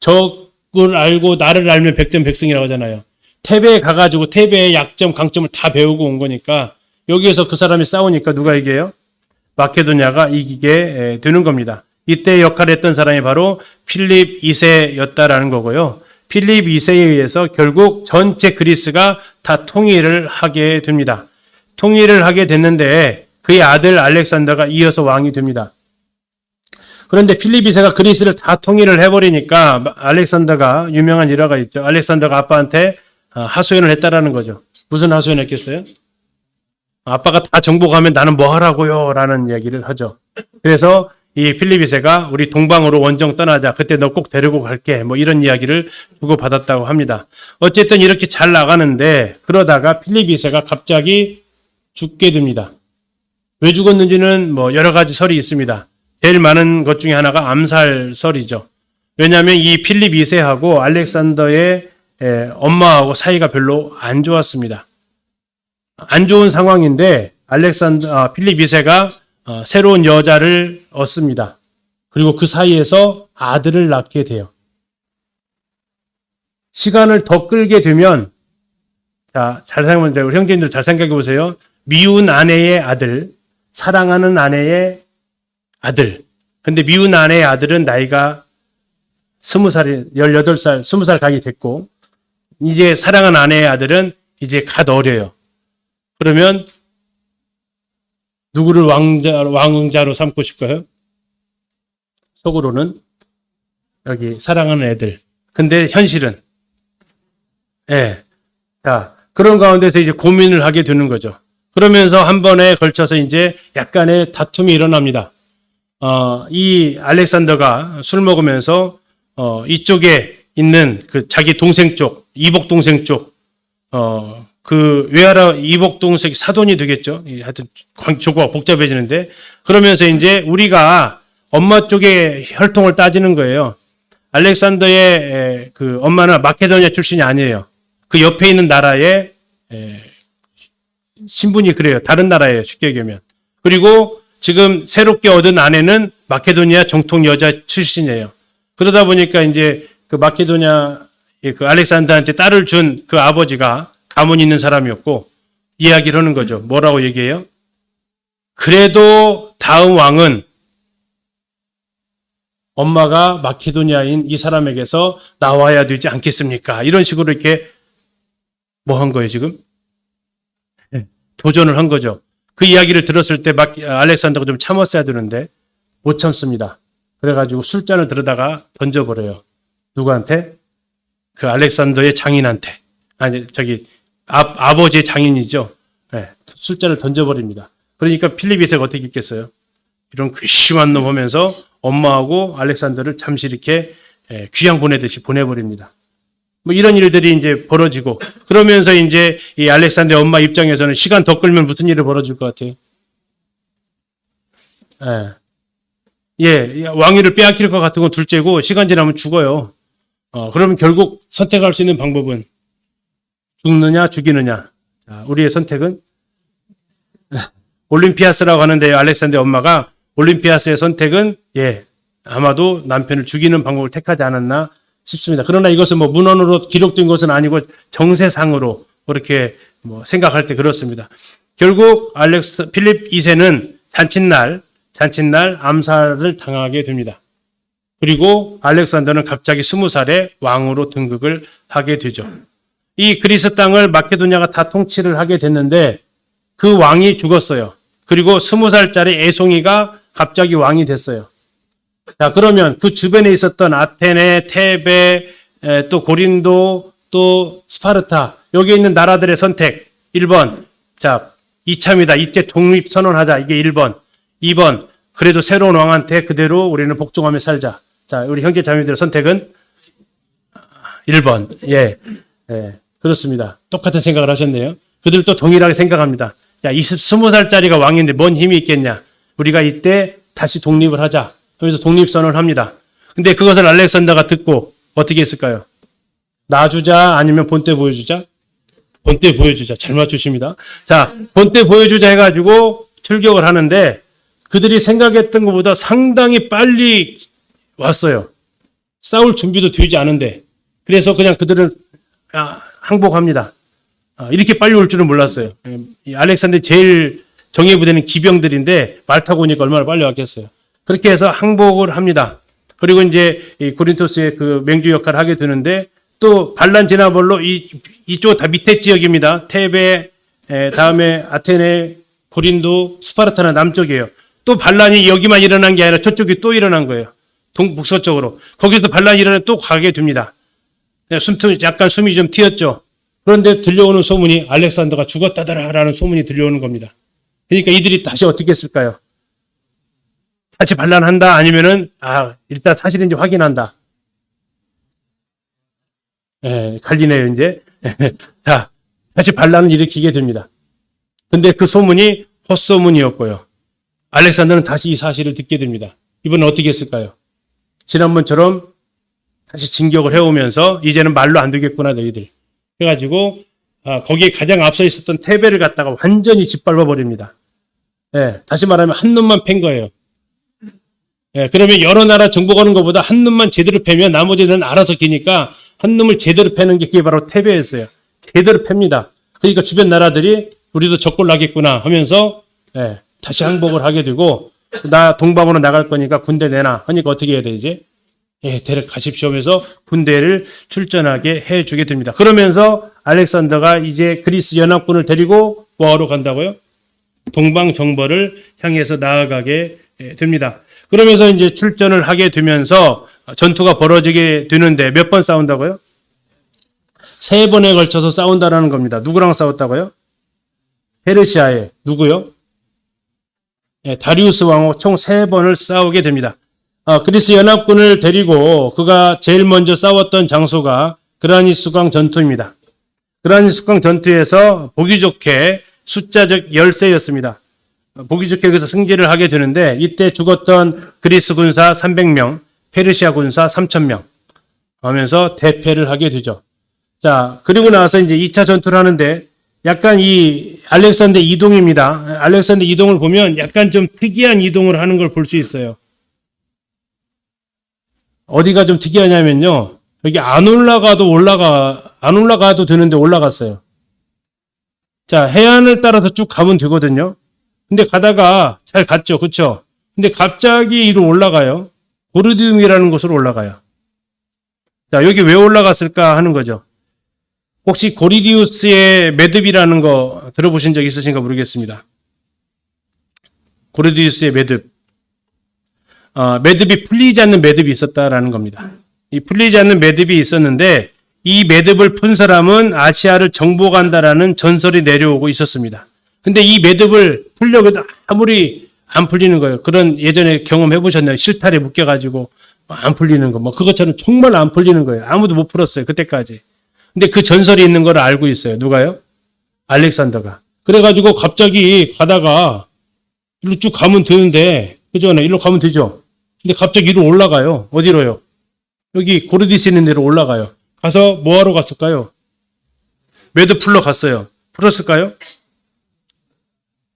적을 알고 나를 알면 백전백승이라고 하잖아요. 테베에 가가지고 테베의 약점, 강점을 다 배우고 온 거니까 여기에서 그 사람이 싸우니까 누가 이겨요? 마케도니아가 이기게 되는 겁니다. 이때 역할을 했던 사람이 바로 필립 2세였다라는 거고요. 필립 2세에 의해서 결국 전체 그리스가 다 통일을 하게 됩니다. 통일을 하게 됐는데 그의 아들 알렉산더가 이어서 왕이 됩니다. 그런데 필립 2세가 그리스를 다 통일을 해버리니까 알렉산더가 유명한 일화가 있죠. 알렉산더가 아빠한테 하소연을 했다라는 거죠. 무슨 하소연을 했겠어요? 아빠가 다 정복하면 나는 뭐 하라고요? 라는 얘기를 하죠. 그래서 이 필립 2세가 우리 동방으로 원정 떠나자. 그때 너 꼭 데리고 갈게. 뭐 이런 이야기를 주고받았다고 합니다. 어쨌든 이렇게 잘 나가는데 그러다가 필립 2세가 갑자기 죽게 됩니다. 왜 죽었는지는 뭐 여러 가지 설이 있습니다. 제일 많은 것 중에 하나가 암살설이죠. 왜냐하면 이 필립 2세하고 알렉산더의 엄마하고 사이가 별로 안 좋았습니다. 안 좋은 상황인데 필립 2세가 새로운 여자를 얻습니다. 그리고 그 사이에서 아들을 낳게 돼요. 시간을 더 끌게 되면 자, 잘 생각해보세요. 우리 형제님들 잘 생각해 보세요. 미운 아내의 아들, 사랑하는 아내의 아들. 근데 미운 아내의 아들은 나이가 20살이, 18살, 20살 가게 됐고, 이제 사랑하는 아내의 아들은 이제 갓 어려요. 그러면 누구를 왕자로 삼고 싶어요? 속으로는 여기 사랑하는 애들. 근데 현실은 자, 그런 가운데서 이제 고민을 하게 되는 거죠. 그러면서 한 번에 걸쳐서 이제 약간의 다툼이 일어납니다. 이 알렉산더가 술 먹으면서 이쪽에 있는 그 자기 동생 쪽, 이복 동생 쪽, 그 외아라 이복 동생이 사돈이 되겠죠. 하여튼 조과가 복잡해지는데 그러면서 이제 우리가 엄마 쪽의 혈통을 따지는 거예요. 알렉산더의 그 엄마는 마케도니아 출신이 아니에요. 그 옆에 있는 나라의 신분이 그래요. 다른 나라예요. 쉽게 얘기하면. 그리고 지금 새롭게 얻은 아내는 마케도니아 정통 여자 출신이에요. 그러다 보니까 이제 그 마케도니아 그 알렉산더한테 딸을 준 그 아버지가 가문 있는 사람이었고 이야기를 하는 거죠. 뭐라고 얘기해요? 그래도 다음 왕은 엄마가 마케도니아인 이 사람에게서 나와야 되지 않겠습니까? 이런 식으로 이렇게 뭐 한 거예요, 지금? 도전을 한 거죠. 그 이야기를 들었을 때 알렉산더가 좀 참았어야 되는데 못 참습니다. 그래가지고 술잔을 들여다가 던져버려요. 누구한테? 그 알렉산더의 장인한테. 아니, 아버지의 장인이죠. 술잔을 던져버립니다. 그러니까 필립 2세가 어떻게 했겠어요? 이런 괘씸한 놈 하면서 엄마하고 알렉산더를 잠시 이렇게 귀양 보내듯이 보내버립니다. 뭐 이런 일들이 이제 벌어지고 그러면서 이제 이 알렉산더 엄마 입장에서는 시간 더 끌면 무슨 일이 벌어질 것 같아요? 왕위를 빼앗길 것 같은 건 둘째고 시간 지나면 죽어요. 그러면 결국 선택할 수 있는 방법은 죽느냐 죽이느냐. 자, 우리의 선택은 올림피아스라고 하는데 알렉산더 엄마가 올림피아스의 선택은 아마도 남편을 죽이는 방법을 택하지 않았나 싶습니다. 그러나 이것은 뭐 문헌으로 기록된 것은 아니고 정세상으로 그렇게 뭐 생각할 때 그렇습니다. 결국 필립 2세는 잔칫날 암살을 당하게 됩니다. 그리고 알렉산더는 갑자기 20살에 왕으로 등극을 하게 되죠. 이 그리스 땅을 마케도니아가 다 통치를 하게 됐는데 그 왕이 죽었어요. 그리고 20살짜리 애송이가 갑자기 왕이 됐어요. 자, 그러면 그 주변에 있었던 아테네, 테베, 또 고린도, 또 스파르타, 여기 있는 나라들의 선택. 1번. 자, 이참이다. 이제 독립 선언하자. 이게 1번. 2번. 그래도 새로운 왕한테 그대로 우리는 복종하며 살자. 자, 우리 형제 자매들의 선택은 1번. 예. 예. 그렇습니다. 똑같은 생각을 하셨네요. 그들도 동일하게 생각합니다. 야, 20살짜리가 왕인데 뭔 힘이 있겠냐. 우리가 이때 다시 독립을 하자. 그래서 독립선언을 합니다. 근데 그것을 알렉산더가 듣고 어떻게 했을까요? 놔주자 아니면 본때 보여주자? 본때 보여주자. 잘 맞추십니다. 자, 본때 보여주자 해가지고 출격을 하는데 그들이 생각했던 것보다 상당히 빨리 왔어요. 싸울 준비도 되지 않은데. 그래서 그냥 그들은 항복합니다. 이렇게 빨리 올 줄은 몰랐어요. 이 알렉산더의 제일 정예부대는 기병들인데 말 타고 오니까 얼마나 빨리 왔겠어요. 그렇게 해서 항복을 합니다. 그리고 이제 이 고린토스의 그 맹주 역할을 하게 되는데 또 반란 진화벌로 이쪽 다 밑에 지역입니다. 테베, 다음에 아테네, 고린도, 스파르타는 남쪽이에요. 또 반란이 여기만 일어난 게 아니라 저쪽이 또 일어난 거예요. 북서쪽으로. 거기서 반란이 일어나 또 가게 됩니다. 약간 숨이 좀 튀었죠. 그런데 들려오는 소문이 알렉산더가 죽었다더라라는 소문이 들려오는 겁니다. 그러니까 이들이 다시 어떻게 했을까요? 다시 반란한다 아니면은 일단 사실인지 확인한다. 갈리네요 이제. 자, 다시 반란을 일으키게 됩니다. 근데 그 소문이 헛소문이었고요. 알렉산더는 다시 이 사실을 듣게 됩니다. 이번엔 어떻게 했을까요? 지난번처럼 다시 진격을 해오면서 이제는 말로 안 되겠구나 너희들. 해가지고 거기에 가장 앞서 있었던 테베를 갖다가 완전히 짓밟아 버립니다. 다시 말하면 한 놈만 팬 거예요. 그러면 여러 나라 정복하는 것보다 한 놈만 제대로 패면 나머지는 알아서 기니까 한 놈을 제대로 패는 게 그게 바로 테베였어요. 제대로 팹니다. 그러니까 주변 나라들이 우리도 적골 나겠구나 하면서 다시 항복을 하게 되고 나 동방으로 나갈 거니까 군대 내놔 하니까 어떻게 해야 되지? 데려가십시오 하면서 군대를 출전하게 해주게 됩니다. 그러면서 알렉산더가 이제 그리스 연합군을 데리고 뭐하러 간다고요? 동방 정벌을 향해서 나아가게 됩니다. 그러면서 이제 출전을 하게 되면서 전투가 벌어지게 되는데 몇 번 싸운다고요? 3번에 걸쳐서 싸운다라는 겁니다. 누구랑 싸웠다고요? 페르시아에. 누구요? 다리우스 왕하고 총 3번을 싸우게 됩니다. 그리스 연합군을 데리고 그가 제일 먼저 싸웠던 장소가 그라니스강 전투입니다. 그라니스강 전투에서 보기 좋게 숫자적 열세였습니다. 보기 좋게 여기서 승리를 하게 되는데 이때 죽었던 그리스 군사 300명, 페르시아 군사 3,000명 하면서 대패를 하게 되죠. 자, 그리고 나서 이제 2차 전투를 하는데 약간 이 알렉산더 이동입니다. 알렉산더 이동을 보면 약간 좀 특이한 이동을 하는 걸 볼 수 있어요. 어디가 좀 특이하냐면요. 여기 안 올라가도 되는데 올라갔어요. 자, 해안을 따라서 쭉 가면 되거든요. 근데 가다가 잘 갔죠. 그쵸? 근데 갑자기 이리로 올라가요. 고르디움이라는 곳으로 올라가요. 자, 여기 왜 올라갔을까 하는 거죠. 혹시 고리디우스의 매듭이라는 거 들어보신 적 있으신가 모르겠습니다. 고리디우스의 매듭. 매듭이 풀리지 않는 매듭이 있었다라는 겁니다. 이 풀리지 않는 매듭이 있었는데 이 매듭을 푼 사람은 아시아를 정복한다라는 전설이 내려오고 있었습니다. 근데 이 매듭을 풀려고 해도 아무리 안 풀리는 거예요. 그런 예전에 경험해 보셨나요? 실타래 묶여가지고 안 풀리는 거. 뭐 그것처럼 정말 안 풀리는 거예요. 아무도 못 풀었어요. 그때까지. 근데 그 전설이 있는 걸 알고 있어요. 누가요? 알렉산더가. 그래가지고 갑자기 가다가 이리로 쭉 가면 되는데, 그죠? 이리로 가면 되죠? 근데 갑자기 이리로 올라가요. 어디로요? 여기 고르디스 있는 데로 올라가요. 가서 뭐하러 갔을까요? 매듭 풀러 갔어요. 풀었을까요?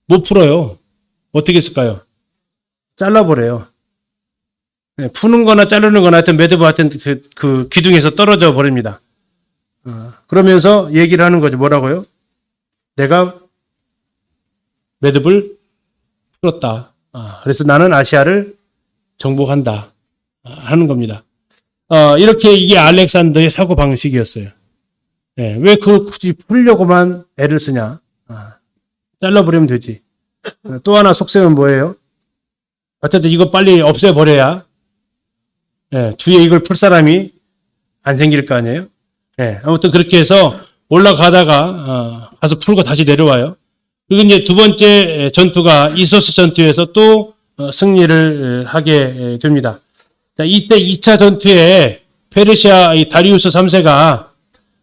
못 풀어요. 어떻게 했을까요? 잘라버려요. 푸는 거나 자르는 거나 하여튼 매듭 하여튼 그 기둥에서 떨어져 버립니다. 그러면서 얘기를 하는 거죠. 뭐라고요? 내가 매듭을 풀었다. 그래서 나는 아시아를 정복한다. 하는 겁니다. 이렇게 이게 알렉산더의 사고 방식이었어요. 왜 그걸 굳이 풀려고만 애를 쓰냐? 잘라버리면 되지. 또 하나 속셈은 뭐예요? 어쨌든 이거 빨리 없애버려야 뒤에 이걸 풀 사람이 안 생길 거 아니에요? 아무튼 그렇게 해서 올라가다가 가서 풀고 다시 내려와요. 그리고 이제 두 번째 전투가 이소스 전투에서 또 승리를 하게 됩니다. 자, 이때 2차 전투에 페르시아 이 다리우스 3세가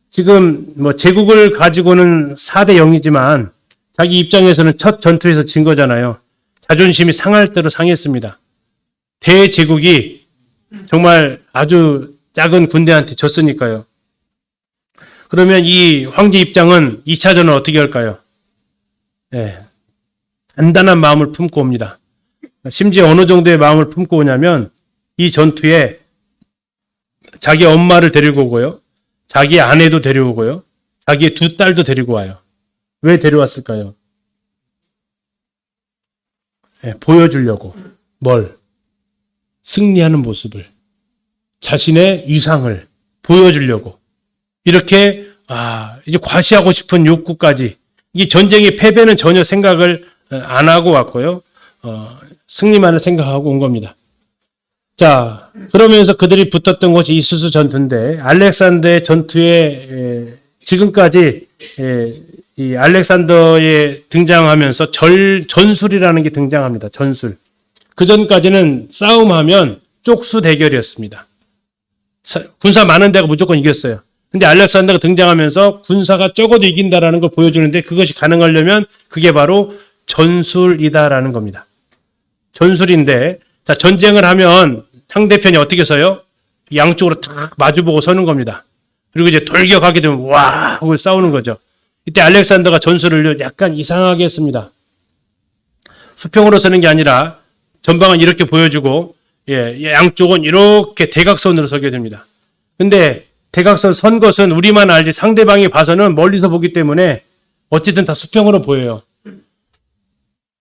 지금 뭐 제국을 가지고는 4대 0이지만 자기 입장에서는 첫 전투에서 진 거잖아요. 자존심이 상할 대로 상했습니다. 대제국이 정말 아주 작은 군대한테 졌으니까요. 그러면 이 황제 입장은 2차전을 어떻게 할까요? 네, 단단한 마음을 품고 옵니다. 심지어 어느 정도의 마음을 품고 오냐면 이 전투에 자기 엄마를 데리고 오고요. 자기 아내도 데려오고요. 자기의 두 딸도 데리고 와요. 왜 데려왔을까요? 네, 보여주려고. 뭘? 승리하는 모습을. 자신의 위상을 보여주려고. 이렇게 이제 과시하고 싶은 욕구까지. 이 전쟁의 패배는 전혀 생각을 안 하고 왔고요. 승리만을 생각하고 온 겁니다. 자, 그러면서 그들이 붙었던 곳이 이수스 전투인데 알렉산더의 전투에 지금까지 이 알렉산더에 등장하면서 전술이라는 게 등장합니다. 전술. 그 전까지는 싸움하면 쪽수 대결이었습니다. 군사 많은 데가 무조건 이겼어요. 근데 알렉산더가 등장하면서 군사가 적어도 이긴다라는 걸 보여주는데 그것이 가능하려면 그게 바로 전술이다라는 겁니다. 전술인데, 자, 전쟁을 하면 상대편이 어떻게 서요? 양쪽으로 탁 마주보고 서는 겁니다. 그리고 이제 돌격하게 되면 와 하고 싸우는 거죠. 이때 알렉산더가 전술을 약간 이상하게 했습니다. 수평으로 서는 게 아니라 전방은 이렇게 보여주고 양쪽은 이렇게 대각선으로 서게 됩니다. 근데 대각선 선 것은 우리만 알지 상대방이 봐서는 멀리서 보기 때문에 어쨌든 다 수평으로 보여요.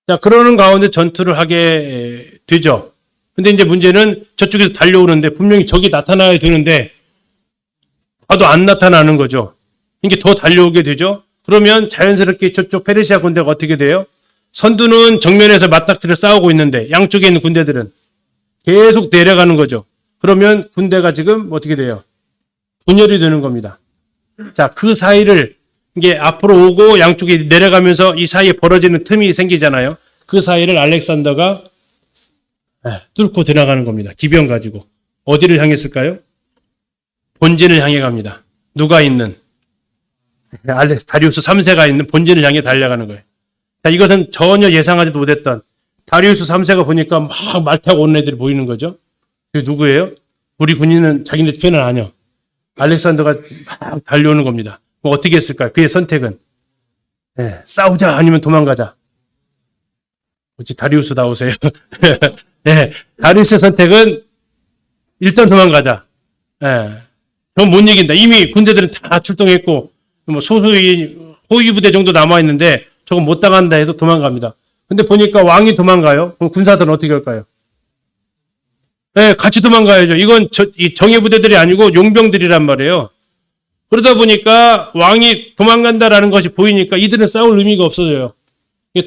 자, 그러는 가운데 전투를 하게 되죠. 근데 이제 문제는 저쪽에서 달려오는데 분명히 적이 나타나야 되는데 봐도 안 나타나는 거죠. 이게 더 달려오게 되죠. 그러면 자연스럽게 저쪽 페르시아 군대가 어떻게 돼요? 선두는 정면에서 맞닥뜨려 싸우고 있는데 양쪽에 있는 군대들은 계속 내려가는 거죠. 그러면 군대가 지금 어떻게 돼요? 분열이 되는 겁니다. 자, 그 사이를 이게 앞으로 오고 양쪽이 내려가면서 이 사이에 벌어지는 틈이 생기잖아요. 그 사이를 알렉산더가 뚫고 들어가는 겁니다. 기병 가지고. 어디를 향했을까요? 본진을 향해 갑니다. 누가 있는? 다리우스 3세가 있는 본진을 향해 달려가는 거예요. 자, 이것은 전혀 예상하지도 못했던 다리우스 3세가 보니까 막 말 타고 오는 애들이 보이는 거죠. 그게 누구예요? 우리 군인은 자기네 편을 아냐. 알렉산더가 막 달려오는 겁니다. 뭐 어떻게 했을까요? 그의 선택은 싸우자 아니면 도망가자. 어찌 다리우스 나오세요? 다리우스의 선택은 일단 도망가자. 전 못 이긴다. 이미 군대들은 다 출동했고 뭐 소수의 호위 부대 정도 남아 있는데 저건 못 당한다 해도 도망갑니다. 근데 보니까 왕이 도망가요. 그럼 군사들은 어떻게 할까요? 같이 도망가야죠. 이건 이 정예 부대들이 아니고 용병들이란 말이에요. 그러다 보니까 왕이 도망간다라는 것이 보이니까 이들은 싸울 의미가 없어져요.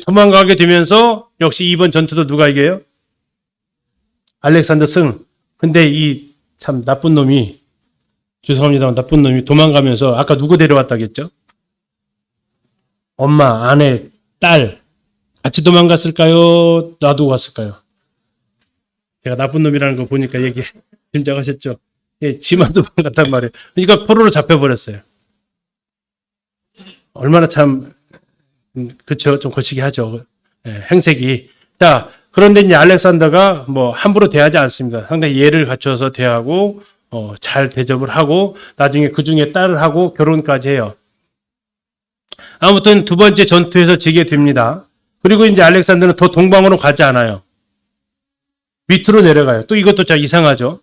도망가게 되면서 역시 이번 전투도 누가 이겨요? 알렉산더 승. 근데 이 참 나쁜 놈이, 죄송합니다만 나쁜 놈이 도망가면서 아까 누구 데려왔다겠죠? 엄마, 아내, 딸 같이 도망갔을까요? 놔두고 갔을까요? 제가 나쁜 놈이라는 거 보니까 얘기 짐작하셨죠? 지만 도망갔단 말이에요. 그러니까 포로로 잡혀버렸어요. 얼마나 참 그쵸, 좀 거시기 하죠. 행색이. 자, 그런데 이제 알렉산더가 뭐 함부로 대하지 않습니다. 상당히 예를 갖춰서 대하고 잘 대접을 하고 나중에 그 중에 딸을 하고 결혼까지 해요. 아무튼 두 번째 전투에서 지게 됩니다. 그리고 이제 알렉산더는 더 동방으로 가지 않아요. 밑으로 내려가요. 또 이것도 참 이상하죠.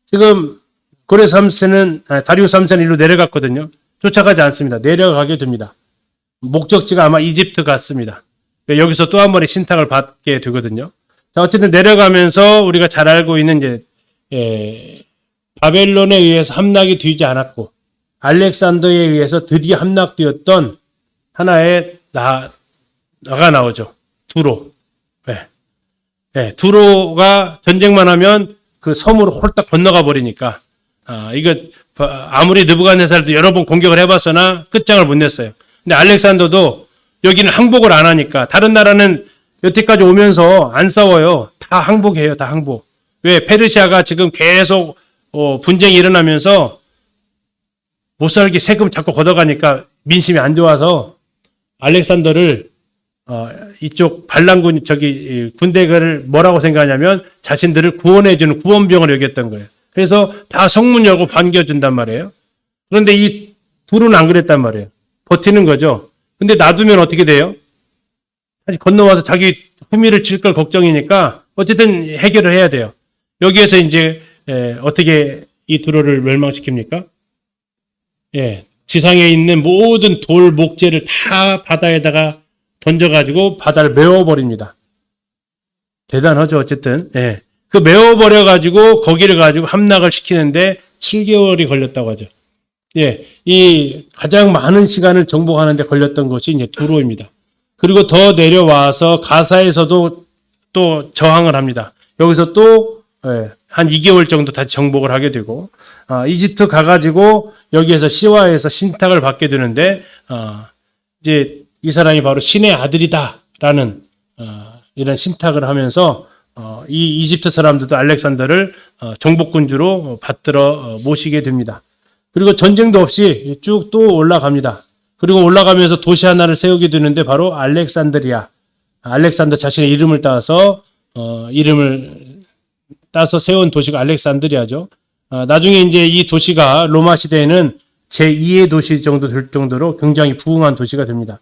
지금 고레스 3세는 다리우스 3세는 일로 내려갔거든요. 쫓아가지 않습니다. 내려가게 됩니다. 목적지가 아마 이집트 같습니다. 여기서 또 한 번의 신탁을 받게 되거든요. 자, 어쨌든 내려가면서 우리가 잘 알고 있는 이제 바벨론에 의해서 함락이 되지 않았고 알렉산더에 의해서 드디어 함락되었던 하나의 나가 나오죠. 두로. 두로가 전쟁만 하면 그 섬으로 홀딱 건너가 버리니까 이거 아무리 느부갓네살도 여러 번 공격을 해봤으나 끝장을 못 냈어요. 근데 알렉산더도 여기는 항복을 안 하니까. 다른 나라는 여태까지 오면서 안 싸워요. 다 항복해요. 다 항복. 왜? 페르시아가 지금 계속 분쟁이 일어나면서 못 살게 세금 자꾸 걷어가니까 민심이 안 좋아서 알렉산더를 이쪽 반란군 군대를 뭐라고 생각하냐면 자신들을 구원해주는 구원병을 여겼던 거예요. 그래서 다 성문 열고 반겨준단 말이에요. 그런데 이 둘은 안 그랬단 말이에요. 버티는 거죠. 근데 놔두면 어떻게 돼요? 다시 건너와서 자기 후미를 칠 걸 걱정이니까 어쨌든 해결을 해야 돼요. 여기에서 이제 어떻게 이 두로를 멸망시킵니까? 예, 지상에 있는 모든 돌 목재를 다 바다에다가 던져가지고 바다를 메워버립니다. 대단하죠, 어쨌든. 예. 그 메워버려가지고 거기를 가지고 함락을 시키는데 7개월이 걸렸다고 하죠. 예. 이 가장 많은 시간을 정복하는데 걸렸던 것이 이제 두로입니다. 그리고 더 내려와서 가사에서도 또 저항을 합니다. 여기서 또, 한 2개월 정도 다시 정복을 하게 되고, 이집트 가가지고 여기에서 시와에서 신탁을 받게 되는데, 이제 이 사람이 바로 신의 아들이다라는 이런 신탁을 하면서 이 이집트 사람들도 알렉산더를 정복군주로 받들어 모시게 됩니다. 그리고 전쟁도 없이 쭉 또 올라갑니다. 그리고 올라가면서 도시 하나를 세우게 되는데 바로 알렉산드리아. 알렉산더 자신의 이름을 따서 세운 도시가 알렉산드리아죠. 나중에 이제 이 도시가 로마 시대에는 제2의 도시 정도 될 정도로 굉장히 부흥한 도시가 됩니다.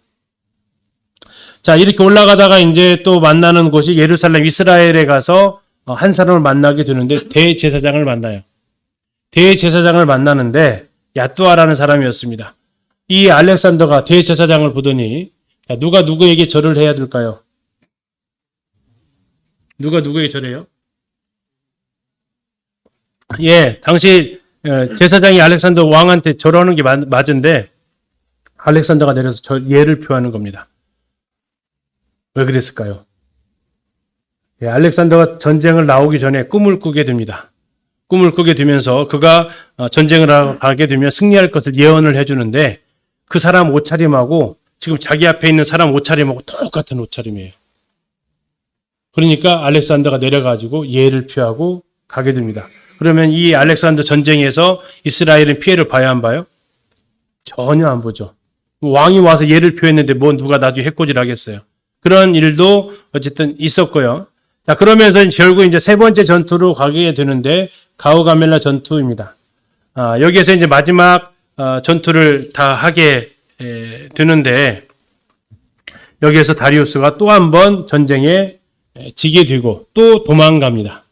자, 이렇게 올라가다가 이제 또 만나는 곳이 예루살렘 이스라엘에 가서 한 사람을 만나게 되는데 대제사장을 만나요. 대제사장을 만나는데 야뚜아라는 사람이었습니다. 이 알렉산더가 대제사장을 보더니 누가 누구에게 절을 해야 될까요? 누가 누구에게 절해요? 예, 당시 제사장이 알렉산더 왕한테 절하는 게 맞은데 알렉산더가 내려서 예를 표하는 겁니다. 왜 그랬을까요? 예, 알렉산더가 전쟁을 나오기 전에 꿈을 꾸게 됩니다. 꿈을 꾸게 되면서 그가 전쟁을 하게 되면 승리할 것을 예언을 해주는데 그 사람 옷차림하고 지금 자기 앞에 있는 사람 옷차림하고 똑같은 옷차림이에요. 그러니까 알렉산더가 내려가지고 예를 표하고 가게 됩니다. 그러면 이 알렉산더 전쟁에서 이스라엘은 피해를 봐야 안 봐요? 전혀 안 보죠. 왕이 와서 예를 표했는데 뭐 누가 나중에 해코지를 하겠어요. 그런 일도 어쨌든 있었고요. 자, 그러면서 결국 이제 세 번째 전투로 가게 되는데 가우가멜라 전투입니다. 여기에서 이제 마지막 전투를 다 하게 되는데 여기에서 다리우스가 또 한 번 전쟁에 지게 되고 또 도망갑니다.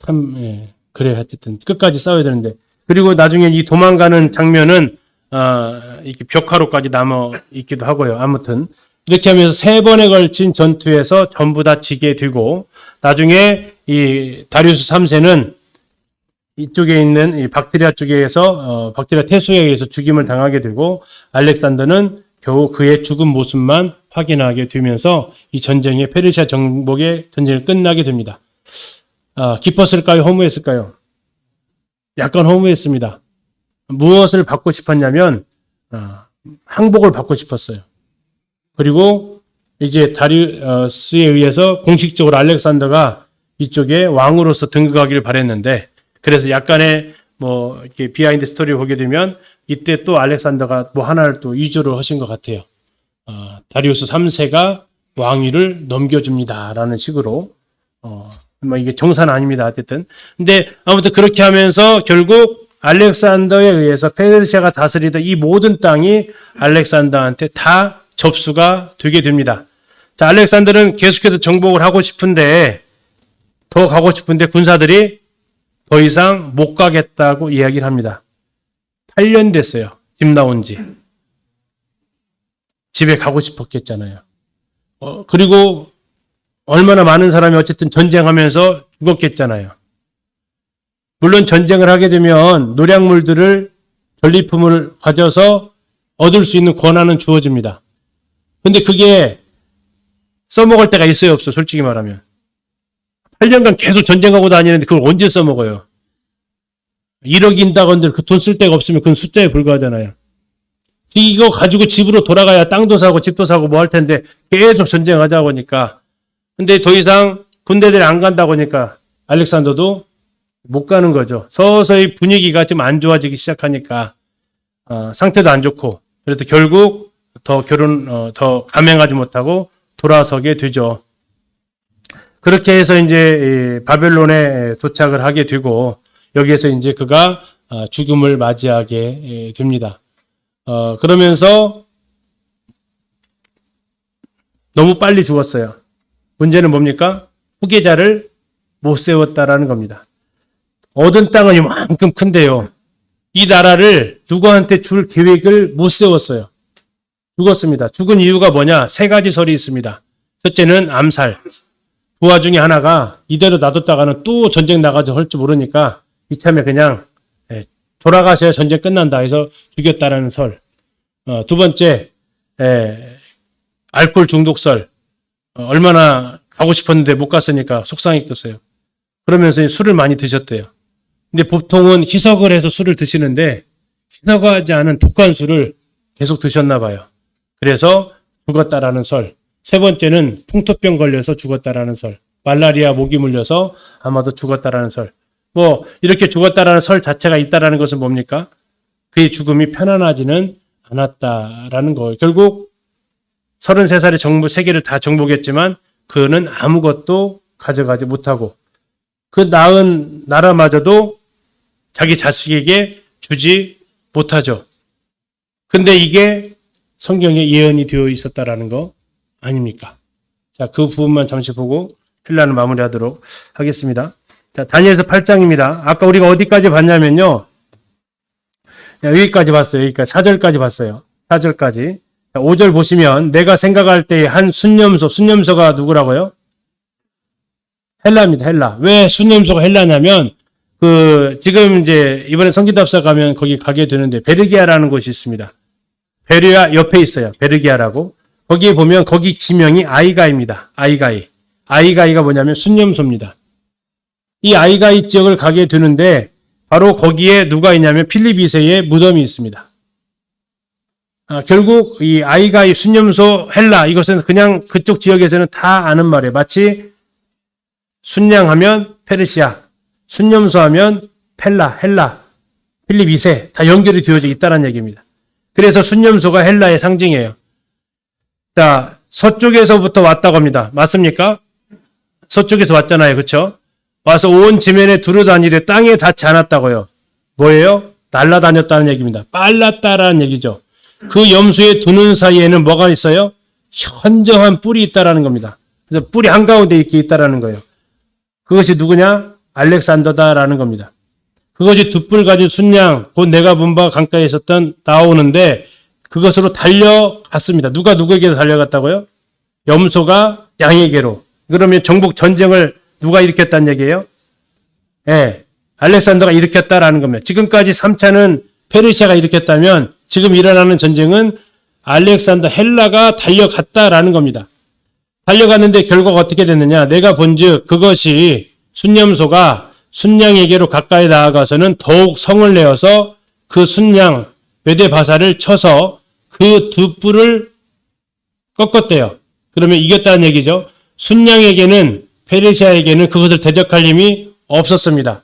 참 그래 어쨌든 끝까지 싸워야 되는데 그리고 나중에 이 도망가는 장면은 이렇게 벽화로까지 남아 있기도 하고요. 아무튼 이렇게 하면서 세 번에 걸친 전투에서 전부 다 지게 되고 나중에 이 다리우스 3세는 이쪽에 있는 이 박트리아 쪽에서 박트리아 태수에 의해서 죽임을 당하게 되고 알렉산더는 겨우 그의 죽은 모습만 확인하게 되면서 이 전쟁의 페르시아 정복의 전쟁이 끝나게 됩니다. 기뻤을까요? 허무했을까요? 약간 허무했습니다. 무엇을 받고 싶었냐면 항복을 받고 싶었어요. 그리고 이제 다리우스에 의해서 공식적으로 알렉산더가 이쪽에 왕으로서 등극하기를 바랬는데 그래서 약간의 이렇게 비하인드 스토리를 보게 되면 이때 또 알렉산더가 하나를 또 위조를 하신 것 같아요. 다리우스 3세가 왕위를 넘겨줍니다라는 식으로 이게 정사는 아닙니다. 어쨌든 근데 아무튼 그렇게 하면서 결국 알렉산더에 의해서 페르시아가 다스리던 이 모든 땅이 알렉산더한테 다 접수가 되게 됩니다. 자, 알렉산더는 계속해서 정복을 하고 싶은데 더 가고 싶은데 군사들이 더 이상 못 가겠다고 이야기를 합니다. 8년 됐어요. 집 나온 지. 집에 가고 싶었겠잖아요. 그리고 얼마나 많은 사람이 어쨌든 전쟁하면서 죽었겠잖아요. 물론 전쟁을 하게 되면 노략물들을 전리품을 가져서 얻을 수 있는 권한은 주어집니다. 근데 그게 써먹을 때가 있어요, 없어? 솔직히 말하면. 8년간 계속 전쟁하고 다니는데 그걸 언제 써먹어요? 1억인다건들 그 돈 쓸 데가 없으면 그건 숫자에 불과하잖아요. 이거 가지고 집으로 돌아가야 땅도 사고 집도 사고 뭐 할 텐데 계속 전쟁하자고 하니까. 근데 더 이상 군대들이 안 간다고 하니까 알렉산더도 못 가는 거죠. 서서히 분위기가 좀 안 좋아지기 시작하니까 상태도 안 좋고 그래서 결국 더 감행하지 못하고 돌아서게 되죠. 그렇게 해서 이제 바벨론에 도착을 하게 되고 여기에서 이제 그가 죽음을 맞이하게 됩니다. 그러면서 너무 빨리 죽었어요. 문제는 뭡니까? 후계자를 못 세웠다라는 겁니다. 얻은 땅은 이만큼 큰데요. 이 나라를 누구한테 줄 계획을 못 세웠어요. 죽었습니다. 죽은 이유가 뭐냐? 세 가지 설이 있습니다. 첫째는 암살. 부하 중에 하나가 이대로 놔뒀다가는 또 전쟁 나가서 할지 모르니까 이참에 그냥 돌아가셔야 전쟁 끝난다 해서 죽였다라는 설. 두 번째, 알코올 중독설. 얼마나 가고 싶었는데 못 갔으니까 속상했겠어요. 그러면서 술을 많이 드셨대요. 근데 보통은 희석을 해서 술을 드시는데 희석하지 않은 독한 술을 계속 드셨나 봐요. 그래서 죽었다라는 설. 세 번째는 풍토병 걸려서 죽었다라는 설. 말라리아 모기 물려서 아마도 죽었다라는 설. 뭐 이렇게 죽었다라는 설 자체가 있다라는 것은 뭡니까? 그의 죽음이 편안하지는 않았다라는 거예요. 결국 33살에 세계를 다 정복했지만 그는 아무것도 가져가지 못하고 그 낳은 나라마저도 자기 자식에게 주지 못하죠. 근데 이게 성경에 예언이 되어 있었다라는 거 아닙니까? 자, 그 부분만 잠시 보고 필라는 마무리하도록 하겠습니다. 자, 다니엘서 8장입니다. 아까 우리가 어디까지 봤냐면요. 여기까지 봤어요. 여기까지 4절까지 봤어요. 4절까지. 5절 보시면 내가 생각할 때에 한 순념소가 누구라고요? 헬라입니다. 헬라. 왜 순념소가 헬라냐면 지금 이제 이번에 성기답사 가면 거기 가게 되는데 베르기아라는 곳이 있습니다. 베르기아 옆에 있어요. 베르기아라고. 거기에 보면 거기 지명이 아이가이입니다. 아이가이가 뭐냐면 순념소입니다. 이 아이가이 지역을 가게 되는데 바로 거기에 누가 있냐면 필립 2세의 무덤이 있습니다. 결국 이 아이가이 순념소 헬라 이것은 그냥 그쪽 지역에서는 다 아는 말이에요. 마치 순양하면 페르시아, 순념소 하면 헬라, 필립 2세 다 연결이 되어져 있다는 얘기입니다. 그래서 순념소가 헬라의 상징이에요. 자, 서쪽에서부터 왔다고 합니다. 맞습니까? 서쪽에서 왔잖아요. 그렇죠? 와서 온 지면에 두루다니되 땅에 닿지 않았다고요. 뭐예요? 날아다녔다는 얘기입니다. 빨랐다라는 얘기죠. 그 염소에 두는 사이에는 뭐가 있어요? 현저한 뿔이 있다라는 겁니다. 그래서 뿔이 한가운데 이렇게 있다라는 거예요. 그것이 누구냐? 알렉산더다라는 겁니다. 그것이 두 뿔 가진 순양, 곧 내가 본 바 강가에 있었던 나오는데 그것으로 달려갔습니다. 누가 누구에게 달려갔다고요? 염소가 양에게로. 그러면 정복 전쟁을 누가 일으켰다는 얘기예요? 알렉산더가 일으켰다라는 겁니다. 지금까지 3차는 페르시아가 일으켰다면 지금 일어나는 전쟁은 알렉산더 헬라가 달려갔다라는 겁니다. 달려갔는데 결과가 어떻게 됐느냐? 내가 본즉 그것이 순념소가 순양에게로 가까이 나아가서는 더욱 성을 내어서 그 순양 메데바사를 쳐서 그 두 뿔을 꺾었대요. 그러면 이겼다는 얘기죠. 순양에게는 페르시아에게는 그것을 대적할 힘이 없었습니다.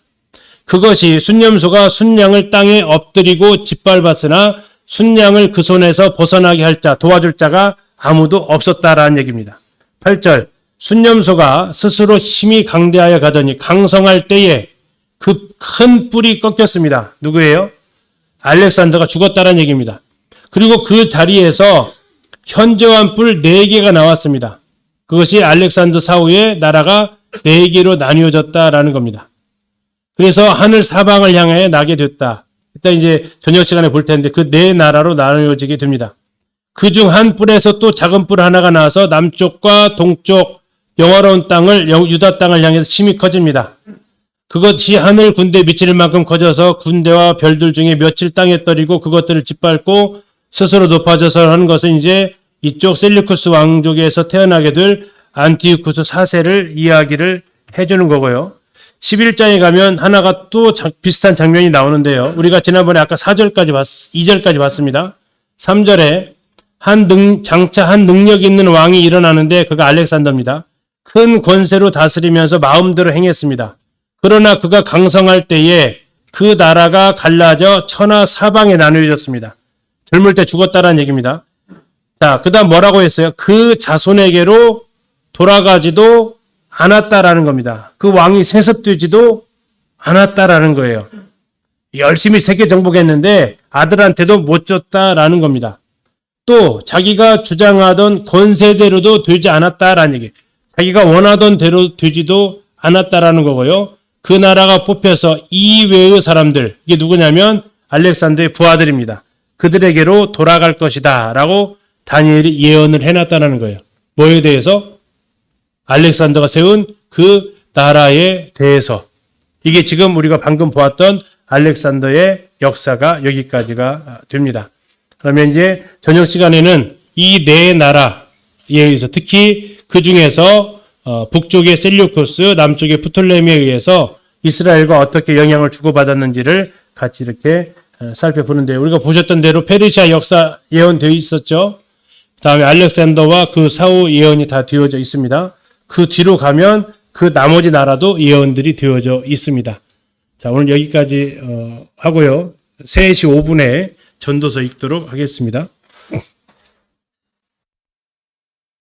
그것이 순념소가 순양을 땅에 엎드리고 짓밟았으나 순양을 그 손에서 벗어나게 할 자, 도와줄 자가 아무도 없었다라는 얘기입니다. 8절 순념소가 스스로 힘이 강대하여 가더니 강성할 때에 그 큰 뿔이 꺾였습니다. 누구예요? 알렉산더가 죽었다라는 얘기입니다. 그리고 그 자리에서 현저한 뿔 4개가 나왔습니다. 그것이 알렉산더 사후에 나라가 4개로 나뉘어졌다라는 겁니다. 그래서 하늘 사방을 향해 나게 됐다. 일단 이제 저녁 시간에 볼 텐데 그 4나라로 나뉘어지게 됩니다. 그중 한 뿔에서 또 작은 뿔 하나가 나와서 남쪽과 동쪽 영화로운 땅을 유다 땅을 향해서 힘이 커집니다. 그것이 하늘 군대에 미칠 만큼 커져서 군대와 별들 중에 며칠 땅에 떨이고 그것들을 짓밟고 스스로 높아져서 하는 것은 이제 이쪽 셀류쿠스 왕족에서 태어나게 될 안티오쿠스 4세를 이야기를 해주는 거고요. 11장에 가면 하나가 또 비슷한 장면이 나오는데요. 우리가 지난번에 아까 2절까지 봤습니다. 3절에 장차 한 능력 있는 왕이 일어나는데 그가 알렉산더입니다. 큰 권세로 다스리면서 마음대로 행했습니다. 그러나 그가 강성할 때에 그 나라가 갈라져 천하 사방에 나누어졌습니다. 젊을 때 죽었다라는 얘기입니다. 자, 그 다음 뭐라고 했어요? 그 자손에게로 돌아가지도 않았다라는 겁니다. 그 왕이 세습되지도 않았다라는 거예요. 열심히 세계 정복했는데 아들한테도 못 줬다라는 겁니다. 또 자기가 주장하던 권세대로도 되지 않았다라는 얘기. 자기가 원하던 대로 되지도 않았다라는 거고요. 그 나라가 뽑혀서 이외의 사람들, 이게 누구냐면 알렉산더의 부하들입니다. 그들에게로 돌아갈 것이다 라고 다니엘이 예언을 해놨다는 거예요. 뭐에 대해서? 알렉산더가 세운 그 나라에 대해서. 이게 지금 우리가 방금 보았던 알렉산더의 역사가 여기까지가 됩니다. 그러면 이제 저녁 시간에는 이 네 나라에 의해서, 특히 그 중에서 북쪽의 셀류코스, 남쪽의 프톨레미에 의해서 이스라엘과 어떻게 영향을 주고받았는지를 같이 이렇게 살펴보는데요. 우리가 보셨던 대로 페르시아 역사 예언되어 있었죠. 다음에 알렉산더와 그 사후 예언이 다 되어져 있습니다. 그 뒤로 가면 그 나머지 나라도 예언들이 되어져 있습니다. 자, 오늘 여기까지 하고요. 3시 5분에 전도서 읽도록 하겠습니다.